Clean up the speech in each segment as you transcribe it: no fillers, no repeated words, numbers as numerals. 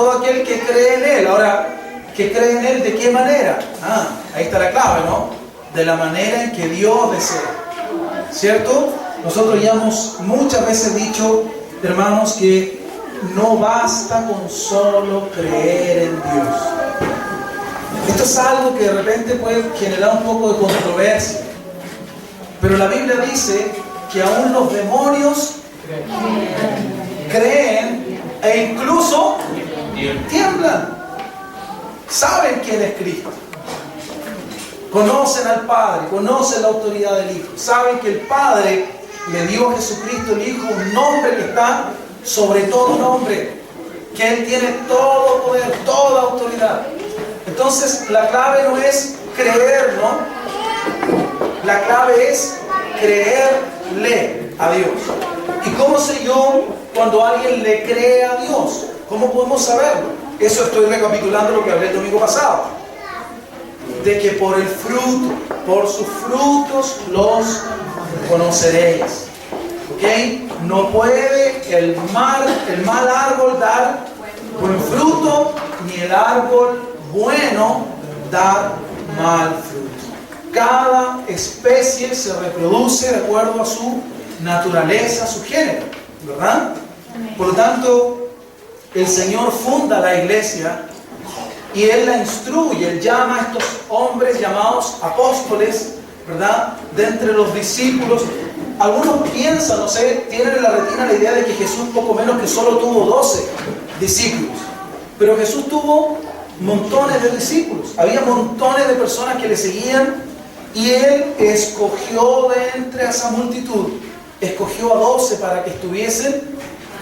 todo aquel que cree en Él. Ahora, ¿que cree en Él de qué manera? Ahí está la clave, ¿no? De la manera en que Dios desea. ¿Cierto? Nosotros ya hemos muchas veces dicho, hermanos, que no basta con solo creer en Dios. Esto es algo que de repente puede generar un poco de controversia. Pero la Biblia dice que aún los demonios creen e incluso tiemblan. Saben quién es Cristo. Conocen al Padre, conocen la autoridad del Hijo. Saben que el Padre le dio a Jesucristo el Hijo un nombre que está sobre todo nombre. Que Él tiene todo poder, toda autoridad. Entonces la clave no es creer, ¿no? La clave es creerle a Dios. ¿Y cómo sé yo cuando alguien le cree a Dios? ¿Cómo podemos saberlo? Eso estoy recapitulando lo que hablé el domingo pasado. De que por el fruto, por sus frutos los conoceréis. ¿Ok? No puede el mal árbol dar buen fruto, ni el árbol bueno dar mal fruto. Cada especie se reproduce de acuerdo a su naturaleza, su género, ¿verdad? Por lo tanto, el Señor funda la iglesia y Él la instruye. Él llama a estos hombres llamados apóstoles, ¿verdad? De entre los discípulos. Algunos piensan, no sé, tienen en la retina la idea de que Jesús poco menos que solo tuvo 12 discípulos. Pero Jesús tuvo montones de discípulos. Había montones de personas que le seguían y Él escogió de entre esa multitud, escogió a 12 para que estuviesen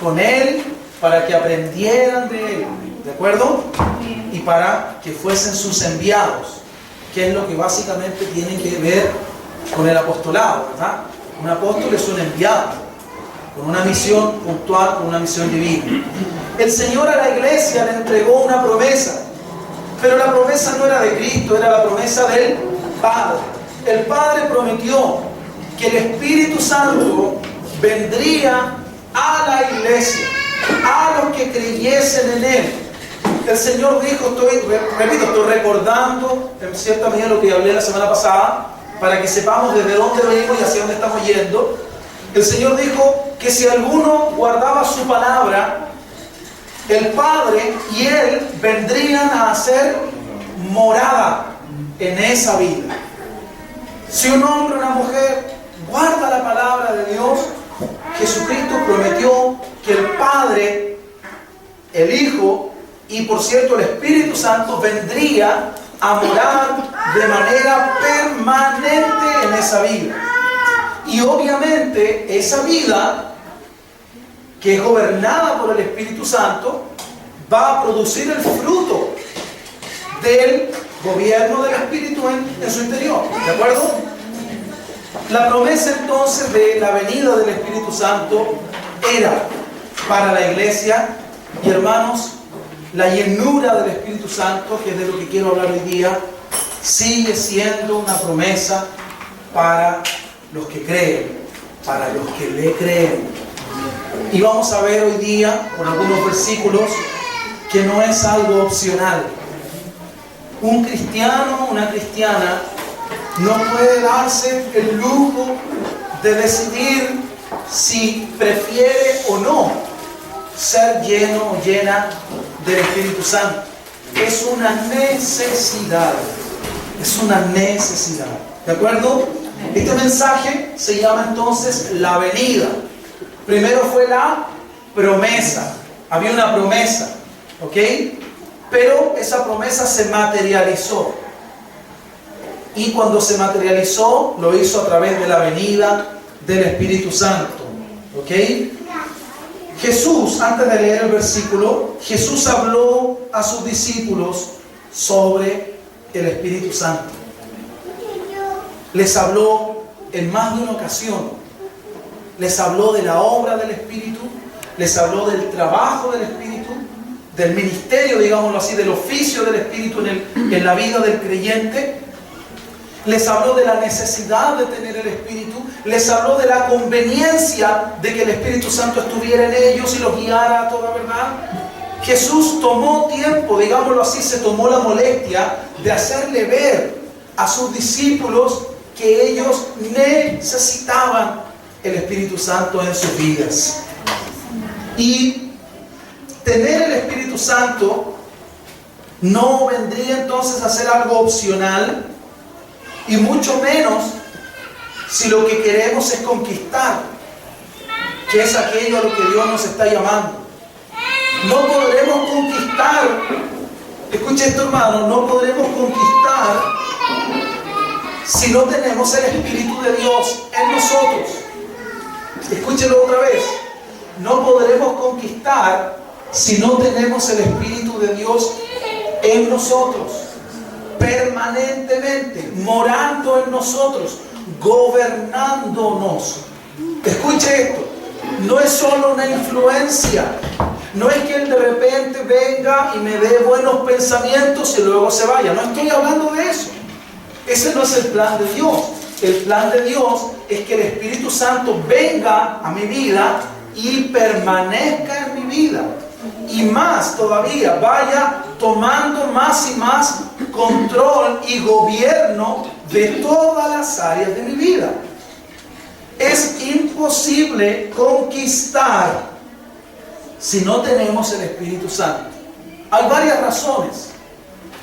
con Él, para que aprendieran de Él, ¿de acuerdo? Y para que fuesen sus enviados, que es lo que básicamente tiene que ver con el apostolado, ¿verdad? Un apóstol es un enviado, con una misión puntual, con una misión divina. El Señor a la iglesia le entregó una promesa, pero la promesa no era de Cristo, era la promesa del Padre. El Padre prometió que el Espíritu Santo vendría a la iglesia, a los que creyesen en Él. El Señor dijo, estoy recordando en cierta medida lo que hablé la semana pasada, para que sepamos desde dónde venimos y hacia dónde estamos yendo. El Señor dijo que si alguno guardaba su palabra, el Padre y Él vendrían a hacer morada en esa vida. Si un hombre o una mujer guarda la palabra de Dios, Jesucristo prometió que el Padre, el Hijo y por cierto el Espíritu Santo vendría a morar de manera permanente en esa vida. Y obviamente esa vida, que es gobernada por el Espíritu Santo, va a producir el fruto del gobierno del Espíritu en su interior. ¿De acuerdo? La promesa entonces de la venida del Espíritu Santo era para la iglesia. Y hermanos, la llenura del Espíritu Santo, que es de lo que quiero hablar hoy día, sigue siendo una promesa para los que creen, para los que le creen. Y vamos a ver hoy día, con algunos versículos, que no es algo opcional. Un cristiano, una cristiana, no puede darse el lujo de decidir si prefiere o no ser lleno o llena del Espíritu Santo. Es una necesidad. Es una necesidad. ¿De acuerdo? Este mensaje se llama entonces la venida. Primero fue la promesa. Había una promesa. ¿Ok? Pero esa promesa se materializó. Y cuando se materializó, lo hizo a través de la venida del Espíritu Santo. ¿Ok? Jesús, antes de leer el versículo, Jesús habló a sus discípulos sobre el Espíritu Santo. Les habló en más de una ocasión. Les habló de la obra del Espíritu, les habló del trabajo del Espíritu, del ministerio, digámoslo así, del oficio del Espíritu en la vida del creyente. Les habló de la necesidad de tener el Espíritu. Les habló de la conveniencia de que el Espíritu Santo estuviera en ellos y los guiara a toda verdad. Jesús tomó tiempo, digámoslo así, se tomó la molestia de hacerle ver a sus discípulos que ellos necesitaban el Espíritu Santo en sus vidas. Y tener el Espíritu Santo no vendría entonces a ser algo opcional, y mucho menos si lo que queremos es conquistar, que es aquello a lo que Dios nos está llamando. No podremos conquistar, escuche esto, hermano, no podremos conquistar si no tenemos el Espíritu de Dios en nosotros. Escúchelo otra vez. No podremos conquistar si no tenemos el Espíritu de Dios en nosotros, permanentemente, morando en nosotros, gobernándonos. Escuche esto. No es solo una influencia. No es que Él de repente venga y me dé buenos pensamientos y luego se vaya. No estoy hablando de eso. Ese no es el plan de Dios. El plan de Dios es que el Espíritu Santo venga a mi vida y permanezca en mi vida. Y más todavía, vaya tomando más y más control y gobierno de todas las áreas de mi vida. Es imposible conquistar si no tenemos el Espíritu Santo. Hay varias razones.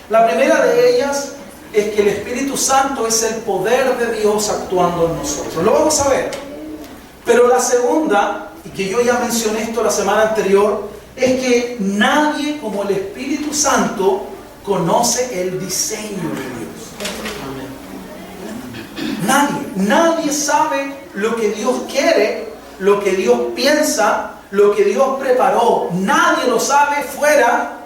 La primera de ellas es que el Espíritu Santo es el poder de Dios actuando en nosotros. Lo vamos a ver. Pero la segunda, y que yo ya mencioné esto la semana anterior, es que nadie como el Espíritu Santo conoce el diseño de Dios. Nadie sabe lo que Dios quiere, lo que Dios piensa, lo que Dios preparó. Nadie lo sabe fuera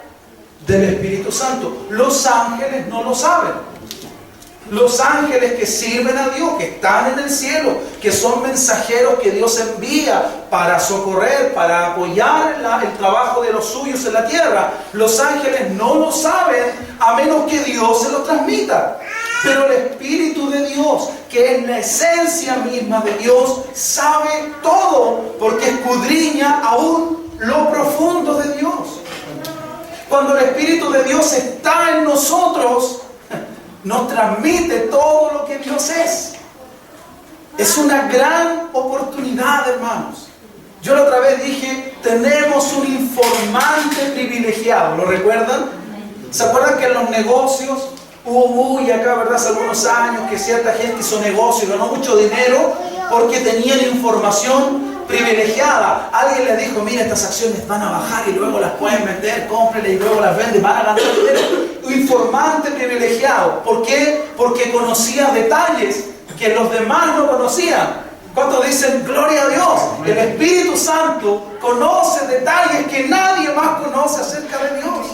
del Espíritu Santo. Los ángeles no lo saben. Los ángeles que sirven a Dios, que están en el cielo, que son mensajeros que Dios envía para socorrer, para apoyar el trabajo de los suyos en la tierra, los ángeles no lo saben a menos que Dios se lo transmita. Pero el Espíritu de Dios, que es la esencia misma de Dios, sabe todo, porque escudriña aún lo profundo de Dios. Cuando el Espíritu de Dios está en nosotros, nos transmite todo lo que Dios es. Es una gran oportunidad, hermanos. Yo la otra vez dije, tenemos un informante privilegiado. ¿Lo recuerdan? ¿Se acuerdan que en los negocios hubo muy acá, verdad, hace algunos años, que cierta gente hizo negocio y ganó mucho dinero porque tenían información privilegiada? Alguien les dijo, mira, estas acciones van a bajar y luego las pueden vender, cómprele y luego las venden, van a ganar dinero. Un informante privilegiado. ¿Por qué? Porque conocía detalles que los demás no conocían. ¿Cuántos dicen gloria a Dios? El Espíritu Santo conoce detalles que nadie más conoce acerca de Dios.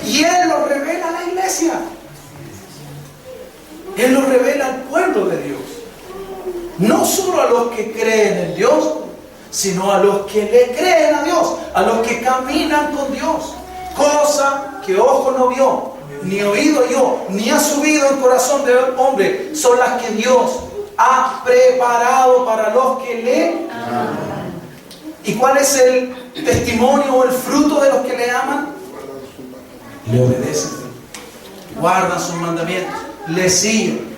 Y Él los revela a la iglesia. Él los revela al pueblo de Dios. No solo a los que creen en Dios, sino a los que le creen a Dios, a los que caminan con Dios. Cosa que ojo no vio, ni oído yo, ni ha subido en corazón de hombre, son las que Dios ha preparado para los que le aman. ¿Y cuál es el testimonio o el fruto de los que le aman? Le obedecen, guardan sus mandamientos, le siguen,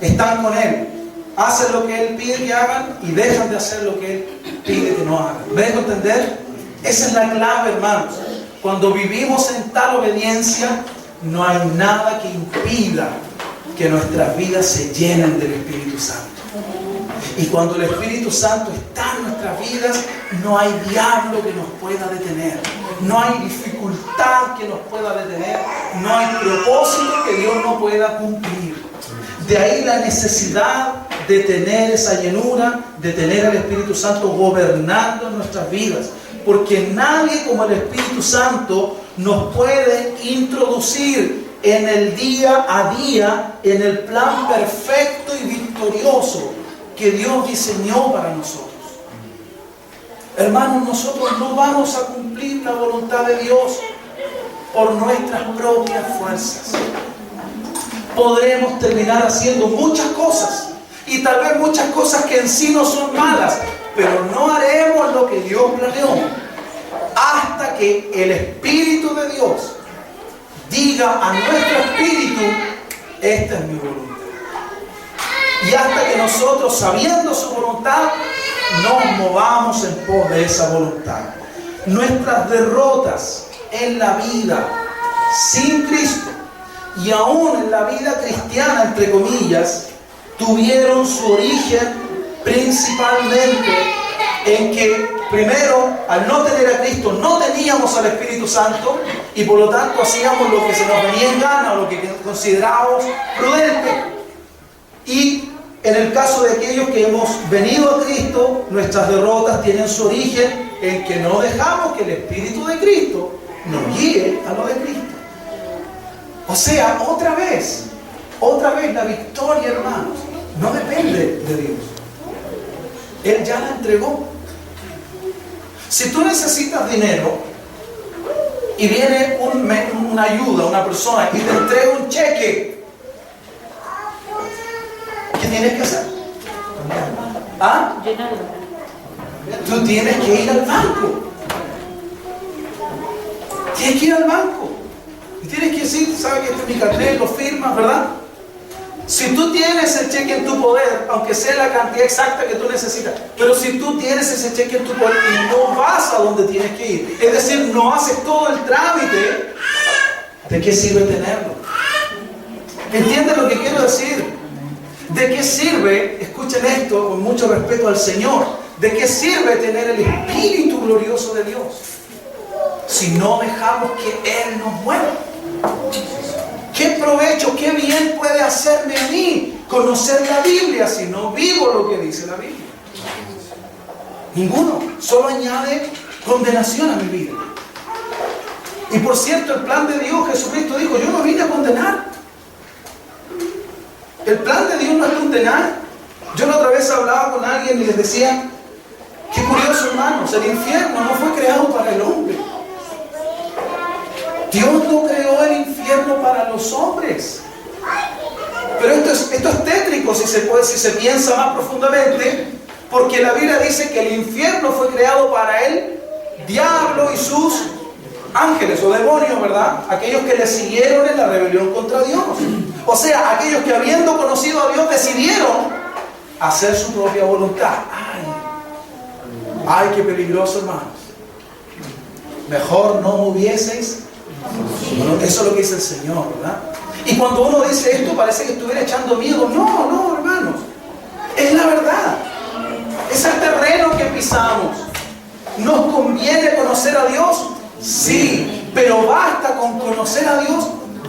están con Él, hacen lo que Él pide que hagan y dejan de hacer lo que Él pide que no hagan. ¿Me dejo entender? Esa es la clave, hermanos. Cuando vivimos en tal obediencia, no hay nada que impida que nuestras vidas se llenen del Espíritu Santo. Y cuando el Espíritu Santo está en nuestras vidas, no hay diablo que nos pueda detener. No hay dificultad que nos pueda detener. No hay propósito que Dios no pueda cumplir. De ahí la necesidad de tener esa llenura, de tener al Espíritu Santo gobernando en nuestras vidas. Porque nadie como el Espíritu Santo nos puede introducir en el día a día, en el plan perfecto y victorioso que Dios diseñó para nosotros. Hermanos, nosotros no vamos a cumplir la voluntad de Dios por nuestras propias fuerzas. Podremos terminar haciendo muchas cosas, y tal vez muchas cosas que en sí no son malas, pero no haremos lo que Dios planeó. hasta que el Espíritu de Dios diga a nuestro espíritu: esta es mi voluntad. Y hasta que nosotros, sabiendo su voluntad, nos movamos en pos de esa voluntad. Nuestras derrotas en la vida sin Cristo y aún en la vida cristiana, entre comillas, tuvieron su origen principalmente en que, primero, al no tener a Cristo, no teníamos al Espíritu Santo y por lo tanto hacíamos lo que se nos venía en gana o lo que considerábamos prudente. Y en el caso de aquellos que hemos venido a Cristo, nuestras derrotas tienen su origen en que no dejamos que el Espíritu de Cristo nos guíe a lo de Cristo. O sea, otra vez la victoria, hermanos, no depende de Dios. Él ya la entregó. Si tú necesitas dinero y viene una ayuda, una persona y te entrega un cheque, ¿qué tienes que hacer? ¿Ah? Tú tienes que ir al banco. Tienes que ir al banco. Y tienes que decir: ¿sabes que este es mi carnet? Lo firmas, ¿verdad? Si tú tienes el cheque en tu poder, aunque sea la cantidad exacta que tú necesitas, pero si tú tienes ese cheque en tu poder y no vas a donde tienes que ir, es decir, no haces todo el trámite, ¿de qué sirve tenerlo? ¿Entiendes lo que quiero decir? ¿De qué sirve, escuchen esto con mucho respeto al Señor, de qué sirve tener el Espíritu glorioso de Dios si no dejamos que Él nos mueva? ¿Qué provecho, qué bien puede hacerme a mí conocer la Biblia si no vivo lo que dice la Biblia? Ninguno. Solo añade condenación a mi vida. Y por cierto, el plan de Dios, Jesucristo dijo: yo no vine a condenar. El plan de Dios no es condenar. Yo la otra vez hablaba con alguien y les decía: qué curioso, hermanos, el infierno no fue creado para el hombre. Dios no creó el infierno para los hombres. Pero esto es tétrico si se piensa más profundamente, porque la Biblia dice que el infierno fue creado para el diablo y sus ángeles o demonios, ¿verdad? Aquellos que le siguieron en la rebelión contra Dios. O sea, aquellos que, habiendo conocido a Dios, decidieron hacer su propia voluntad. ¡Ay, qué peligroso, hermanos! Mejor no muvieseis. Eso es lo que dice el Señor, ¿verdad? Y cuando uno dice esto, parece que estuviera echando miedo. No, hermanos. Es la verdad. Es el terreno que pisamos. ¿Nos conviene conocer a Dios? Sí. ¿Pero basta con conocer a Dios?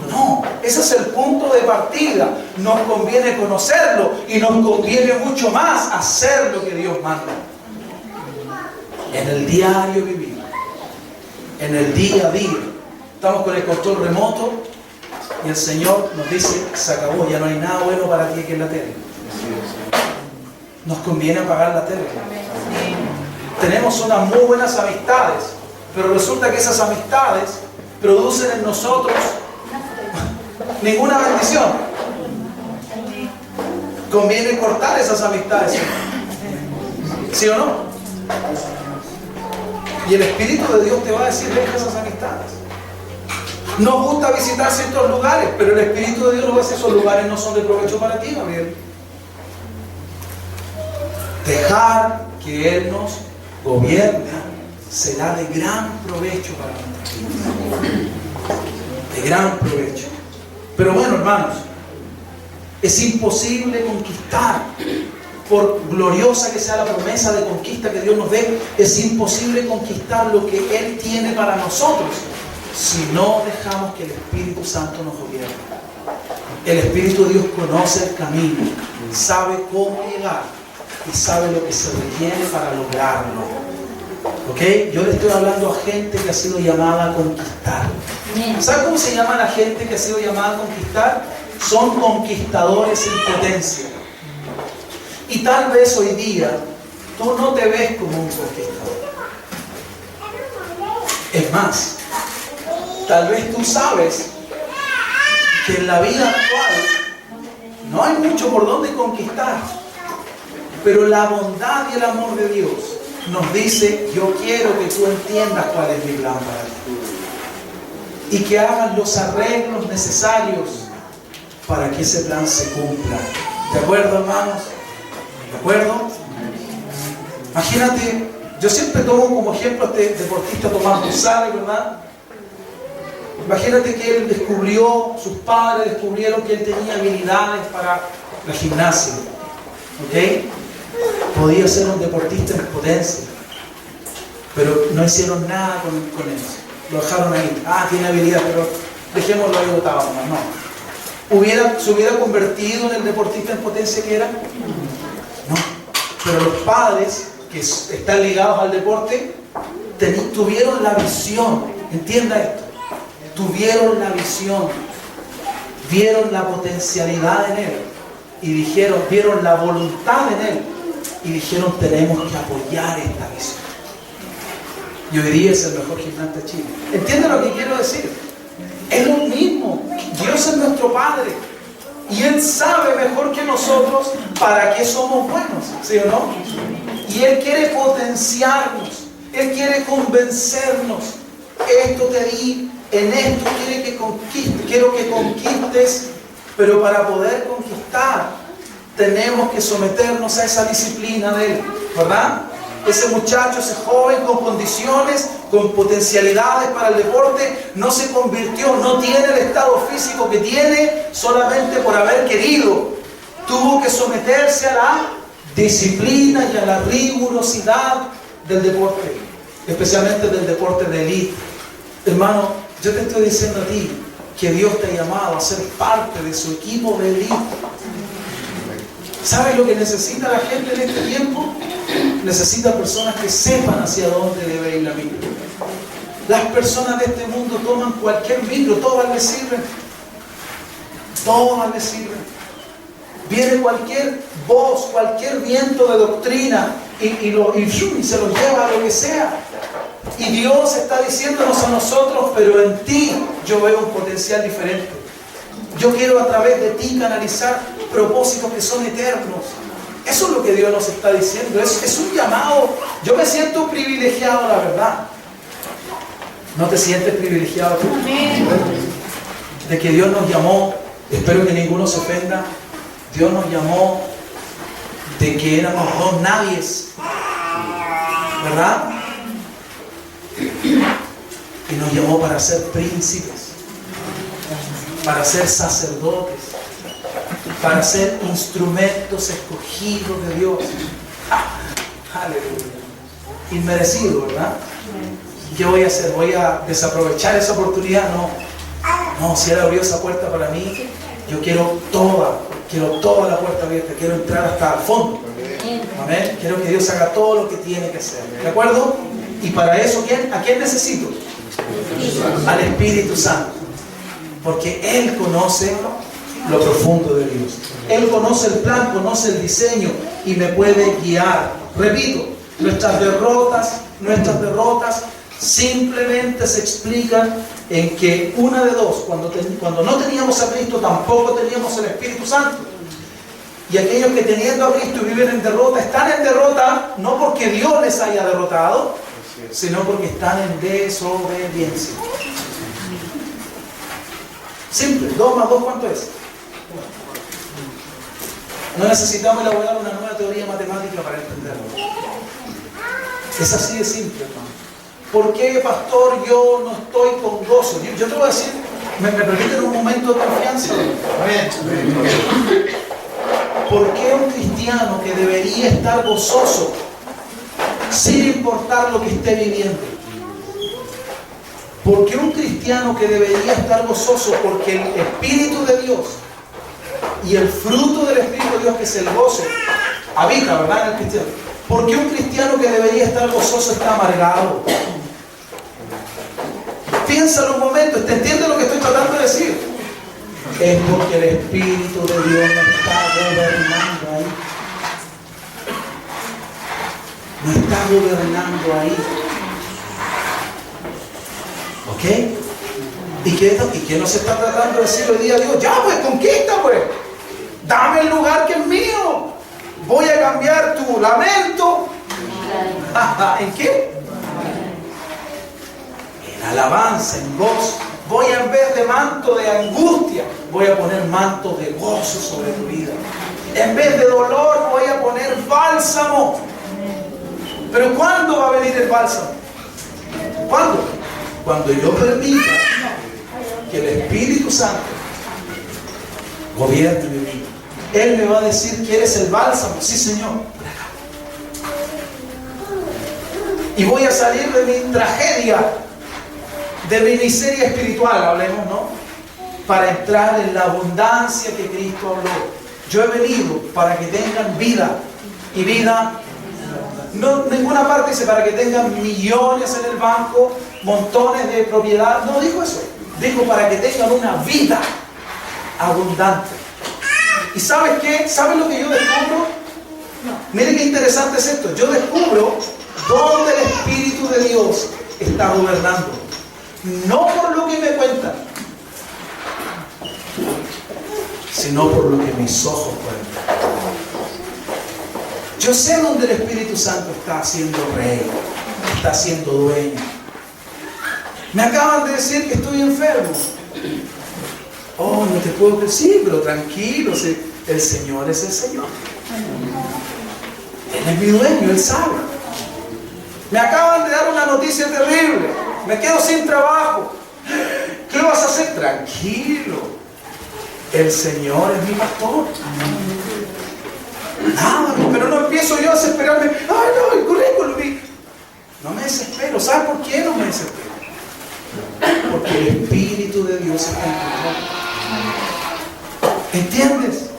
No. Ese es el punto de partida. Nos conviene conocerlo y nos conviene mucho más hacer lo que Dios manda. En el diario vivir. En el día a día. Estamos con el control remoto y el Señor nos dice: se acabó, ya no hay nada bueno para ti aquí en la tele. Nos conviene apagar la tele. Tenemos unas muy buenas amistades, pero resulta que esas amistades producen en nosotros ninguna bendición. Conviene cortar esas amistades, ¿sí o no? Y el Espíritu de Dios te va a decir: deja esas amistades. Nos gusta visitar ciertos lugares, pero el Espíritu de Dios nos va a decir: esos lugares no son de provecho para ti, Gabriel. Dejar que Él nos gobierne será de gran provecho para nuestra vida. De gran provecho. Pero bueno, hermanos, es imposible conquistar, por gloriosa que sea la promesa de conquista que Dios nos dé, es imposible conquistar lo que Él tiene para nosotros si no dejamos que el Espíritu Santo nos gobierne. El Espíritu de Dios conoce el camino, sabe cómo llegar y sabe lo que se requiere para lograrlo. ¿Ok? Yo le estoy hablando a gente que ha sido llamada a conquistar. ¿Sabe cómo se llama la gente que ha sido llamada a conquistar? Son conquistadores en potencia. Y tal vez hoy día tú no te ves como un conquistador. Es más, tal vez tú sabes que en la vida actual no hay mucho por donde conquistar, pero la bondad y el amor de Dios nos dice: yo quiero que tú entiendas cuál es mi plan para ti. Y que hagan los arreglos necesarios para que ese plan se cumpla. ¿De acuerdo, hermanos? ¿De acuerdo? Imagínate, yo siempre tomo como ejemplo a este deportista Tomás González, ¿verdad? Imagínate que él sus padres descubrieron que él tenía habilidades para la gimnasia. ¿Ok? Podía ser un deportista en potencia. Pero no hicieron nada con eso. Lo dejaron ahí. Tiene habilidad, pero dejémoslo ahí botado. No. ¿Se hubiera convertido en el deportista en potencia que era? No. Pero los padres que están ligados al deporte tuvieron la visión. Entienda esto. Tuvieron la visión. Vieron la potencialidad en él. Y vieron la voluntad en él. Y dijeron: tenemos que apoyar esta visión. Y hoy día es el mejor gimnasta de Chile. ¿Entienden lo que quiero decir? Es lo mismo. Dios es nuestro Padre. Y Él sabe mejor que nosotros para qué somos buenos. ¿Sí o no? Y Él quiere potenciarnos. Él quiere convencernos. Esto te di, en esto quiero que conquistes. Pero para poder conquistar, tenemos que someternos a esa disciplina de Él. ¿Verdad? Ese muchacho, ese joven con condiciones, con potencialidades para el deporte, no se convirtió, no tiene el estado físico que tiene solamente por haber querido. Tuvo que someterse a la disciplina y a la rigurosidad del deporte, especialmente del deporte de élite. Hermano, yo te estoy diciendo a ti que Dios te ha llamado a ser parte de su equipo de élite. ¿Sabes lo que necesita la gente en este tiempo? Necesita personas que sepan hacia dónde debe ir la micro. Las personas de este mundo toman cualquier micro, todas les sirven. Todas les sirven. Viene cualquier voz, cualquier viento de doctrina y se los lleva a lo que sea. Y Dios está diciéndonos a nosotros: pero en ti yo veo un potencial diferente. Yo quiero a través de ti canalizar propósitos que son eternos. Eso es lo que Dios nos está diciendo. Es un llamado. Yo me siento privilegiado, la verdad. ¿No te sientes privilegiado tú? De que Dios nos llamó. Espero que ninguno se ofenda. Dios nos llamó de que éramos dos nadies, ¿verdad? Y nos llamó para ser príncipes, para ser sacerdotes, para ser instrumentos escogidos de Dios. Aleluya. Inmerecido, ¿verdad? ¿Qué voy a hacer? ¿Voy a desaprovechar esa oportunidad? No, si Él abrió esa puerta para mí, yo quiero toda la puerta abierta, quiero entrar hasta el fondo. Amén. Quiero que Dios haga todo lo que tiene que hacer. ¿De acuerdo? Y para eso, ¿a quién necesito? Al Espíritu Santo. Porque Él conoce lo profundo de Dios. Él conoce el plan, conoce el diseño y me puede guiar. Repito, nuestras derrotas simplemente se explican en que una de dos: cuando no teníamos a Cristo, tampoco teníamos el Espíritu Santo. Y aquellos que teniendo a Cristo viven en derrota, están en derrota no porque Dios les haya derrotado, sino porque están en desobediencia. Simple. 2 más 2, ¿cuánto es? No necesitamos elaborar una nueva teoría matemática para entenderlo. Es así de simple, hermano. ¿Por qué, pastor, yo no estoy con gozo? Yo te voy a decir, ¿me permiten un momento de confianza? ¿Por qué un cristiano que debería estar gozoso, sin importar lo que esté viviendo? ¿Por qué un cristiano que debería estar gozoso? Porque el Espíritu de Dios y el fruto del Espíritu de Dios, que es el gozo, habita, ¿verdad?, en el cristiano. ¿Por qué un cristiano que debería estar gozoso está amargado? Piénsalo un momento, ¿te entiendes lo que estoy tratando de decir? Es porque el Espíritu de Dios no está gobernando ahí. No está gobernando ahí. ¿Ok? ¿Y qué nos está tratando de decir hoy día Dios? Ya, pues, conquista, pues. Dame el lugar que es mío. Voy a cambiar tu lamento ¿En qué? En alabanza, en gozo. Voy a, en vez de manto de angustia, voy a poner manto de gozo sobre tu vida. En vez de dolor, voy a poner bálsamo. Pero ¿cuándo va a venir el bálsamo? ¿Cuándo? Cuando yo permita que el Espíritu Santo gobierne mi vida. Él me va a decir: ¿quieres el bálsamo? Sí, Señor. Y voy a salir de mi tragedia, de mi miseria espiritual, hablemos, ¿no? Para entrar en la abundancia que Cristo habló. Yo he venido para que tengan vida, y vida, no, ninguna parte dice para que tengan millones en el banco, montones de propiedad. No dijo eso. Dijo para que tengan una vida abundante. ¿Y sabes qué? ¿Sabes lo que yo descubro? Miren qué interesante es esto. Yo descubro dónde el Espíritu de Dios está gobernando. No por lo que me cuentan, sino por lo que mis ojos cuentan. Yo sé dónde el Espíritu Santo está siendo rey, está siendo dueño. Me acaban de decir que estoy enfermo. Oh, no te puedo decir, pero tranquilo, el Señor es el Señor. Él es mi dueño, Él sabe. Me acaban de dar una noticia terrible. Me quedo sin trabajo. ¿Qué vas a hacer? Tranquilo. El Señor es mi pastor. Nada, pero no empiezo yo a desesperarme. Ay, no, el currículum. No me desespero. ¿Sabes por qué no me desespero? Porque el Espíritu de Dios está en control. ¿Entiendes?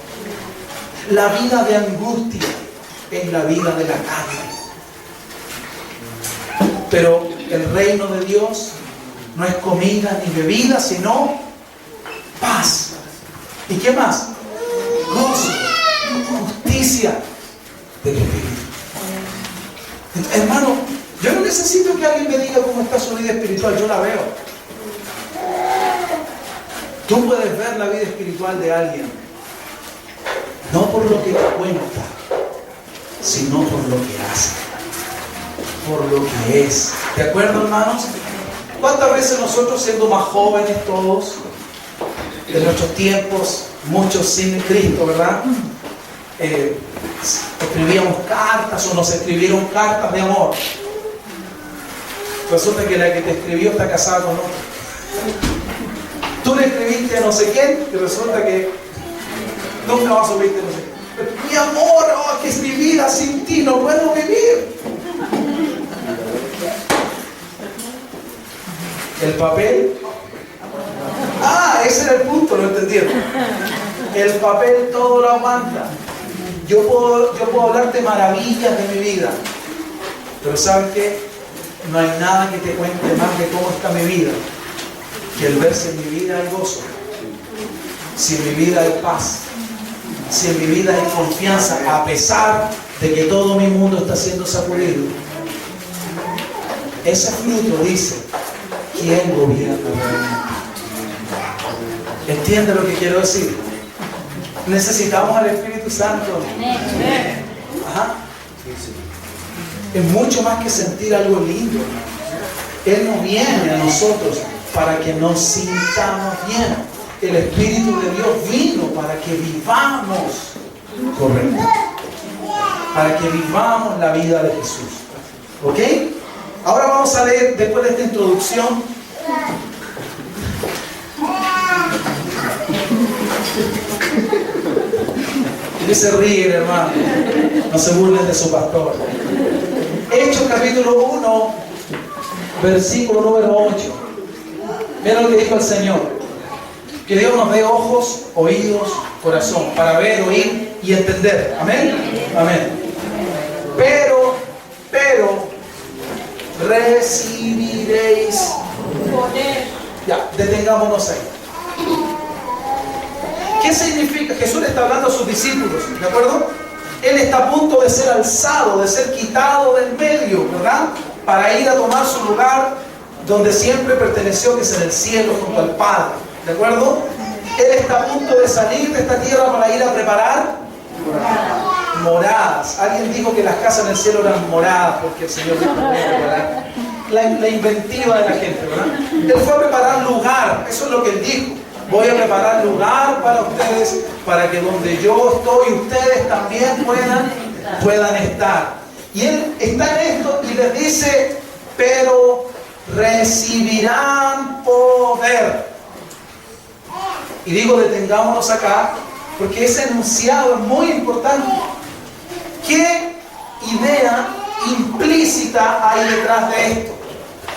La vida de angustia es la vida de la carne. Pero el reino de Dios no es comida ni bebida, sino paz. ¿Y qué más? Gozo, justicia del Espíritu. Hermano, yo no necesito que alguien me diga cómo está su vida espiritual, yo la veo. Tú puedes ver la vida espiritual de alguien, no por lo que te cuenta, sino por lo que hace, por lo que es. ¿De acuerdo, hermanos? ¿Cuántas veces nosotros, siendo más jóvenes todos, de nuestros tiempos, muchos sin Cristo, ¿verdad? Escribíamos cartas o nos escribieron cartas de amor. Resulta que la que te escribió está casada con otro. Tú le escribiste a no sé quién y resulta que nunca vas a subirte no sé qué. Pero, mi amor, oh, que es mi vida, sin ti no puedo vivir. El papel. Ah, ese era el punto, ¿lo entendieron? El papel todo lo aguanta. Yo puedo hablarte maravillas de mi vida, pero ¿sabes qué? No hay nada que te cuente más de cómo está mi vida que el ver si en mi vida hay gozo, si en mi vida hay paz, si en mi vida hay confianza, a pesar de que todo mi mundo está siendo sacudido. Ese fruto dice: ¿quién gobierna realmente? ¿Entiende lo que quiero decir? Necesitamos al Espíritu Santo. Ajá. Es mucho más que sentir algo lindo. Él no viene a nosotros para que nos sintamos bien. El Espíritu de Dios vino para que vivamos correcto, para que vivamos la vida de Jesús. ¿Ok? Ahora vamos a leer, después de esta introducción, y se ríen, hermano, no se burlen de su pastor. Hechos capítulo 1, versículo número 8. Mira lo que dijo el Señor: que Dios nos dé ojos, oídos, corazón, para ver, oír y entender. Amén. Amén. Pero recibiréis poder. Ya, detengámonos ahí. ¿Qué significa? Jesús le está hablando a sus discípulos, ¿de acuerdo? Él está a punto de ser alzado, de ser quitado del medio, ¿verdad? Para ir a tomar su lugar donde siempre perteneció, que es en el cielo, junto al Padre, ¿de acuerdo? Él está a punto de salir de esta tierra para ir a preparar moradas. Alguien dijo que las casas en el cielo eran moradas porque el Señor dijo, ¿verdad? La inventiva de la gente, ¿verdad? Él fue a preparar lugar, eso es lo que Él dijo. Voy a preparar lugar para ustedes, para que donde yo estoy, ustedes también puedan estar. Y Él está en esto y les dice, pero recibirán poder. Y digo, detengámonos acá, porque ese enunciado es muy importante. ¿Qué idea implícita hay detrás de esto?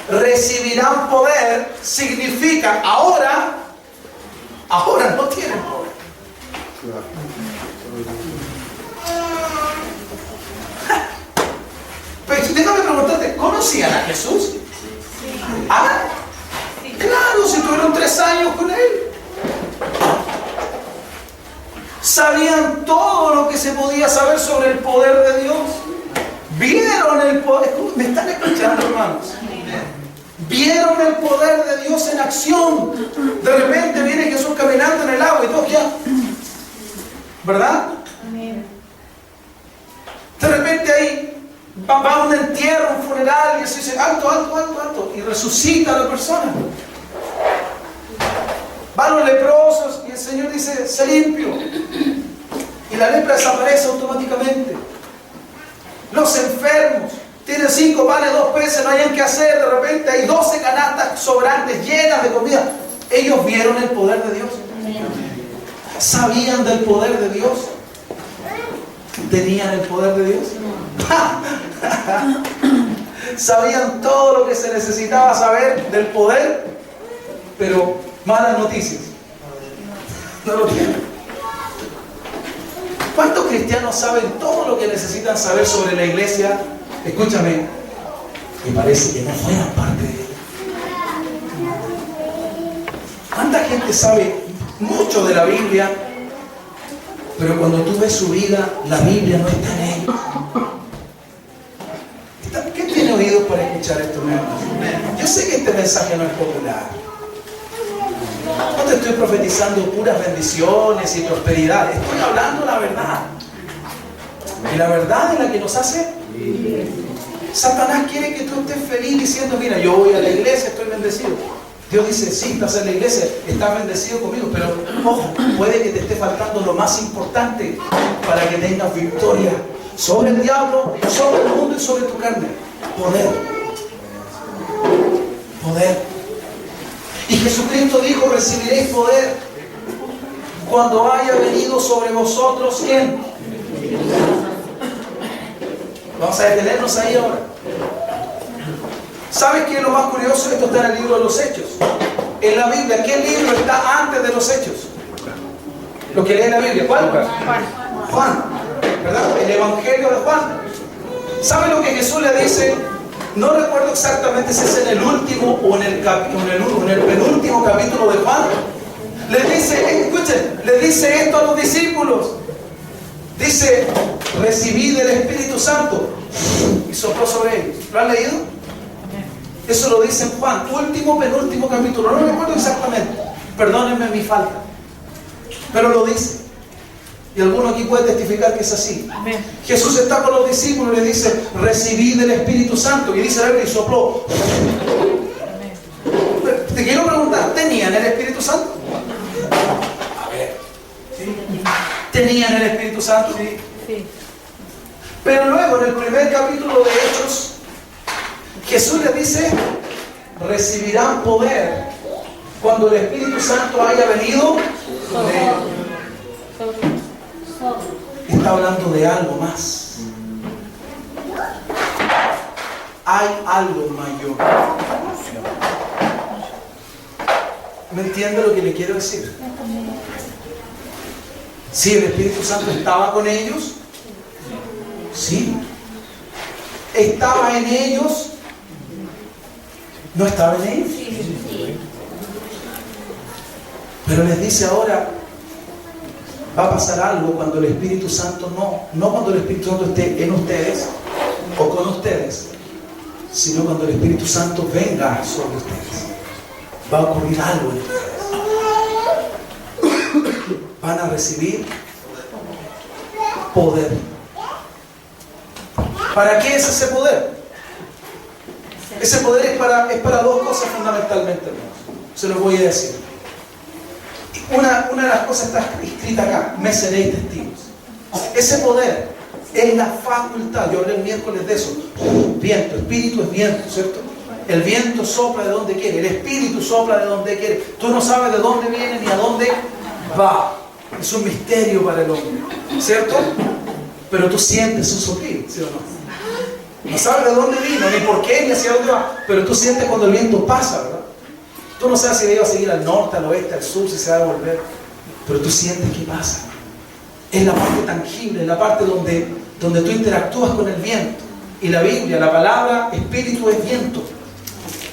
Recibirán poder significa ahora no tienen poder. Pero déjame preguntarte, ¿conocían a Jesús? ¿Ah? Claro, si tuvieron 3 años con Él. Sabían todo lo que se podía saber sobre el poder de Dios. Vieron el poder. ¿Me están escuchando, hermanos? Vieron el poder de Dios en acción. De repente viene Jesús caminando en el agua y todos ya. ¿Verdad? De repente ahí va a un entierro, un funeral, y eso dice, alto, y resucita a la persona. Van los leprosos y el Señor dice, sé limpio. Y la lepra desaparece automáticamente. Los enfermos tienen 5 panes, 2 peces, no hayan qué hacer, de repente hay 12 canastas sobrantes llenas de comida. Ellos vieron el poder de Dios. ¿Sabían del poder de Dios? ¿Tenían el poder de Dios? ¿Sabían todo lo que se necesitaba saber del poder? Pero malas noticias. No lo tienen. ¿Cuántos cristianos saben todo lo que necesitan saber sobre la iglesia? Escúchame, me parece que no fueran parte de ella. ¿Cuánta gente sabe mucho de la Biblia, pero cuando tú ves su vida, la Biblia no está en ellos? ¿Quién tiene oídos para escuchar esto, hermanos? Yo sé que este mensaje no es popular. No te estoy profetizando puras bendiciones y prosperidad. Estoy hablando la verdad. Y la verdad es la que nos hace. Satanás quiere que tú estés feliz diciendo, mira, yo voy a la iglesia, estoy bendecido. Dios dice, sí, estás en la iglesia, estás bendecido conmigo, pero ojo, puede que te esté faltando lo más importante para que tengas victoria sobre el diablo, sobre el mundo y sobre tu carne. Poder. Y Jesucristo dijo, recibiréis poder cuando haya venido sobre vosotros, ¿quién? Vamos a detenernos ahí ahora. ¿Sabes qué es lo más curioso? Esto está en el libro de los Hechos. En la Biblia, ¿qué libro está antes de los Hechos? Lo que lee la Biblia, ¿cuál? Juan, ¿verdad? El Evangelio de Juan. ¿Sabe lo que Jesús le dice? No recuerdo exactamente si es en el último o en el penúltimo capítulo de Juan. Le dice, escuchen, le dice esto a los discípulos. Dice, recibid el Espíritu Santo. Y sopló sobre ellos. ¿Lo han leído? Eso lo dice en Juan, penúltimo capítulo. No recuerdo exactamente. Perdónenme mi falta. Pero lo dice. Y alguno aquí puede testificar que es así. Amén. Jesús está con los discípulos y les dice, recibid el Espíritu Santo. Y dice la Biblia, y sopló. Amén. Te quiero preguntar, ¿tenían el Espíritu Santo? A ver. ¿Sí? ¿Tenían el Espíritu Santo? Sí. Sí. Pero luego, en el primer capítulo de Hechos, Jesús les dice, recibirán poder cuando el Espíritu Santo haya venido sobre ellos. Está hablando de algo más. Hay algo mayor. ¿Me entiende lo que le quiero decir? Sí, el Espíritu Santo estaba con ellos. Sí. Estaba en ellos. ¿No estaba en ellos? Pero les dice ahora, va a pasar algo cuando el Espíritu Santo no cuando el Espíritu Santo esté en ustedes o con ustedes, sino cuando el Espíritu Santo venga sobre ustedes. Va a ocurrir algo en ustedes. Van a recibir poder. ¿Para qué es ese poder? Ese poder es para dos cosas fundamentalmente, hermanos. Se los voy a decir. Una de las cosas está escrita acá: me seréis testigos. Ese poder es la facultad. Yo hablé el miércoles de eso. Viento, espíritu es viento, ¿cierto? El viento sopla de donde quiere, el espíritu sopla de donde quiere. Tú no sabes de dónde viene ni a dónde va. Es un misterio para el hombre, ¿cierto? Pero tú sientes su soplido, ¿sí o no? No sabes de dónde vino, ni por qué, ni hacia dónde va, pero tú sientes cuando el viento pasa, ¿verdad? Tú no sabes si va a seguir al norte, al oeste, al sur, si se va a devolver, pero tú sientes que pasa. Es la parte tangible, es la parte donde tú interactúas con el viento. Y la Biblia, la palabra espíritu es viento,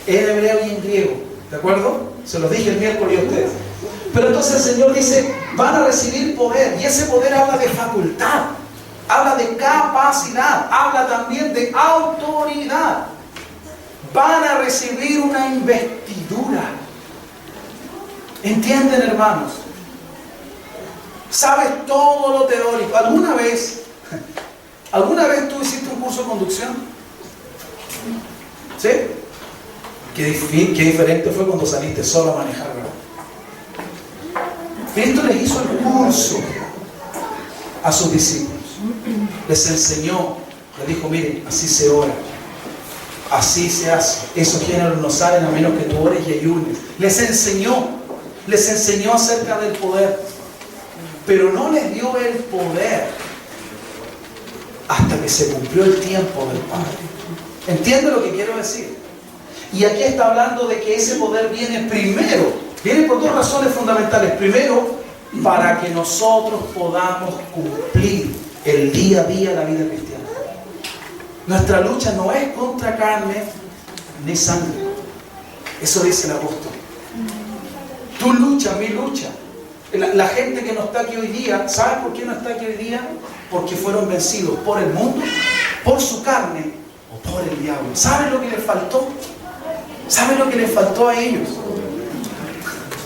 en hebreo y en griego, ¿de acuerdo? Se los dije el miércoles a ustedes. Pero entonces el Señor dice, van a recibir poder, y ese poder habla de facultad, habla de capacidad, habla también de autoridad. Van a recibir una investidura. ¿Entienden, hermanos? ¿Sabes todo lo teórico? ¿Alguna vez tú hiciste un curso de conducción? ¿Sí? Qué diferente fue cuando saliste solo a manejar, ¿verdad? Cristo les hizo el curso a sus discípulos. Les enseñó, les dijo, miren, así se ora, así se hace. Esos géneros no salen a menos que tú ores y ayunes. Les enseñó acerca del poder, pero no les dio el poder hasta que se cumplió el tiempo del Padre. ¿Entiende lo que quiero decir? Y aquí está hablando de que ese poder viene primero. Viene por dos razones fundamentales. Primero, para que nosotros podamos cumplir el día a día la vida cristiana. Nuestra lucha no es contra carne ni sangre. Eso dice el apóstol. Tu lucha, mi lucha. La gente que no está aquí hoy día, ¿sabes por qué no está aquí hoy día? Porque fueron vencidos por el mundo, por su carne o por el diablo. ¿Saben lo que les faltó? ¿Saben lo que les faltó a ellos?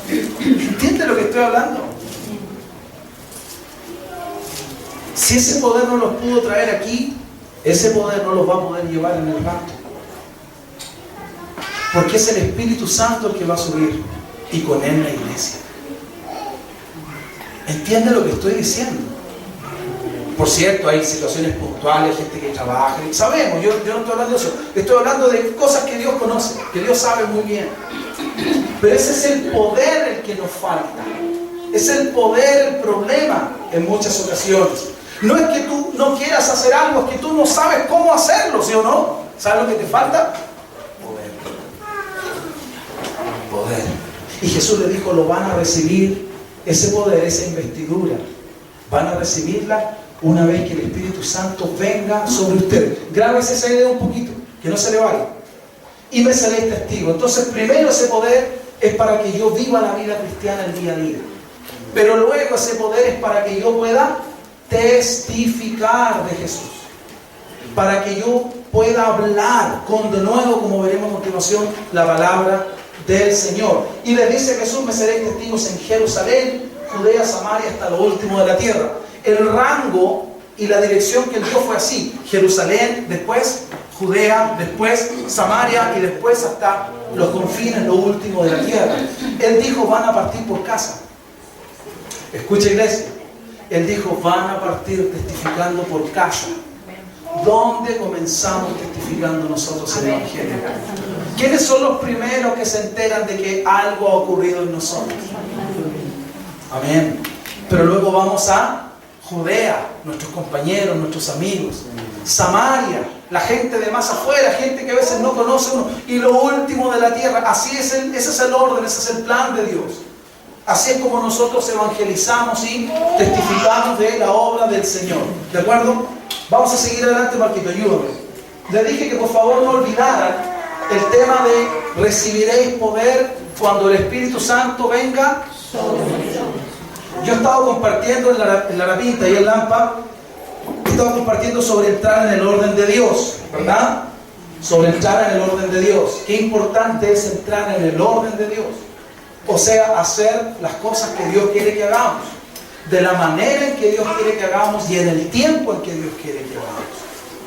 ¿Entiendes lo que estoy hablando? Si ese poder no los pudo traer aquí, ese poder no los va a poder llevar en el rapto. Porque es el Espíritu Santo el que va a subir y con él la iglesia. ¿Entiende lo que estoy diciendo? Por cierto, hay situaciones puntuales, gente que trabaja, sabemos, yo no estoy hablando de eso, estoy hablando de cosas que Dios conoce, que Dios sabe muy bien. Pero ese es el poder el que nos falta. Es el poder el problema en muchas ocasiones. No es que tú no quieras hacer algo, es que tú no sabes cómo hacerlo, ¿sí o no? ¿Sabes lo que te falta? Poder. Y Jesús le dijo, lo van a recibir, ese poder, esa investidura, van a recibirla una vez que el Espíritu Santo venga sobre ustedes. Grábese esa idea un poquito, que no se le vaya. Y me seréis testigo. Entonces, primero ese poder es para que yo viva la vida cristiana el día a día. Pero luego ese poder es para que yo pueda testificar de Jesús. Para que yo pueda hablar con, de nuevo, como veremos a continuación, la palabra del Señor. Y les dice Jesús, me seréis testigos en Jerusalén, Judea, Samaria, hasta lo último de la tierra. El rango y la dirección que él dio fue así: Jerusalén, después Judea, después Samaria y después hasta los confines, lo último de la tierra. Él dijo, van a partir por casa. Escucha, iglesia. Él dijo, van a partir testificando por casa. ¿Dónde comenzamos testificando nosotros el Evangelio? ¿Quiénes son los primeros que se enteran de que algo ha ocurrido en nosotros? Amén. Pero luego vamos a Judea, nuestros compañeros, nuestros amigos. Samaria, la gente de más afuera, gente que a veces no conoce uno. Y lo último de la tierra. Así es ese es el orden, ese es el plan de Dios. Así es como nosotros evangelizamos y testificamos de la obra del Señor. ¿De acuerdo? Vamos a seguir adelante, Marquito, ayúdame. Le dije que por favor no olvidaran el tema de recibiréis poder cuando el Espíritu Santo venga. Yo he estado compartiendo en la Pinta y en Lampa, he estado compartiendo sobre entrar en el orden de Dios, ¿verdad? Sobre entrar en el orden de Dios. Qué importante es entrar en el orden de Dios. O sea, hacer las cosas que Dios quiere que hagamos, de la manera en que Dios quiere que hagamos y en el tiempo en que Dios quiere que hagamos.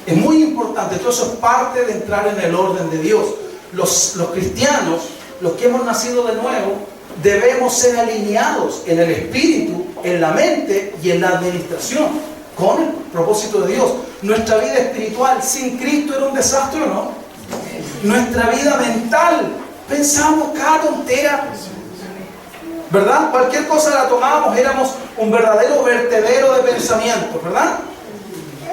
Es muy importante, todo eso es parte de entrar en el orden de Dios. Los cristianos, los que hemos nacido de nuevo, debemos ser alineados en el espíritu, en la mente y en la administración, con el propósito de Dios. Nuestra vida espiritual sin Cristo era un desastre, ¿o no? Nuestra vida mental, pensamos cada tontera, ¿verdad? Cualquier cosa la tomábamos, éramos un verdadero vertedero de pensamientos, ¿verdad?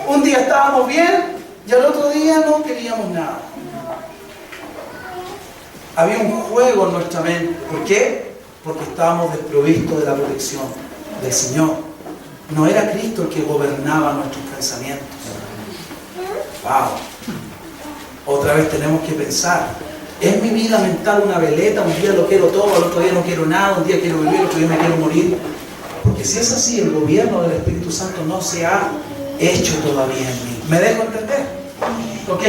Un día estábamos bien y al otro día no queríamos nada. Había un juego en nuestra mente. ¿Por qué? Porque estábamos desprovistos de la protección del Señor. No era Cristo el que gobernaba nuestros pensamientos. ¡Wow! Otra vez tenemos que pensar. ¿Es mi vida mental una veleta? Un día lo quiero todo, al otro día no quiero nada, un día quiero vivir, otro día me quiero morir. Porque si es así, el gobierno del Espíritu Santo no se ha hecho todavía en mí. ¿Me dejo entender? Ok.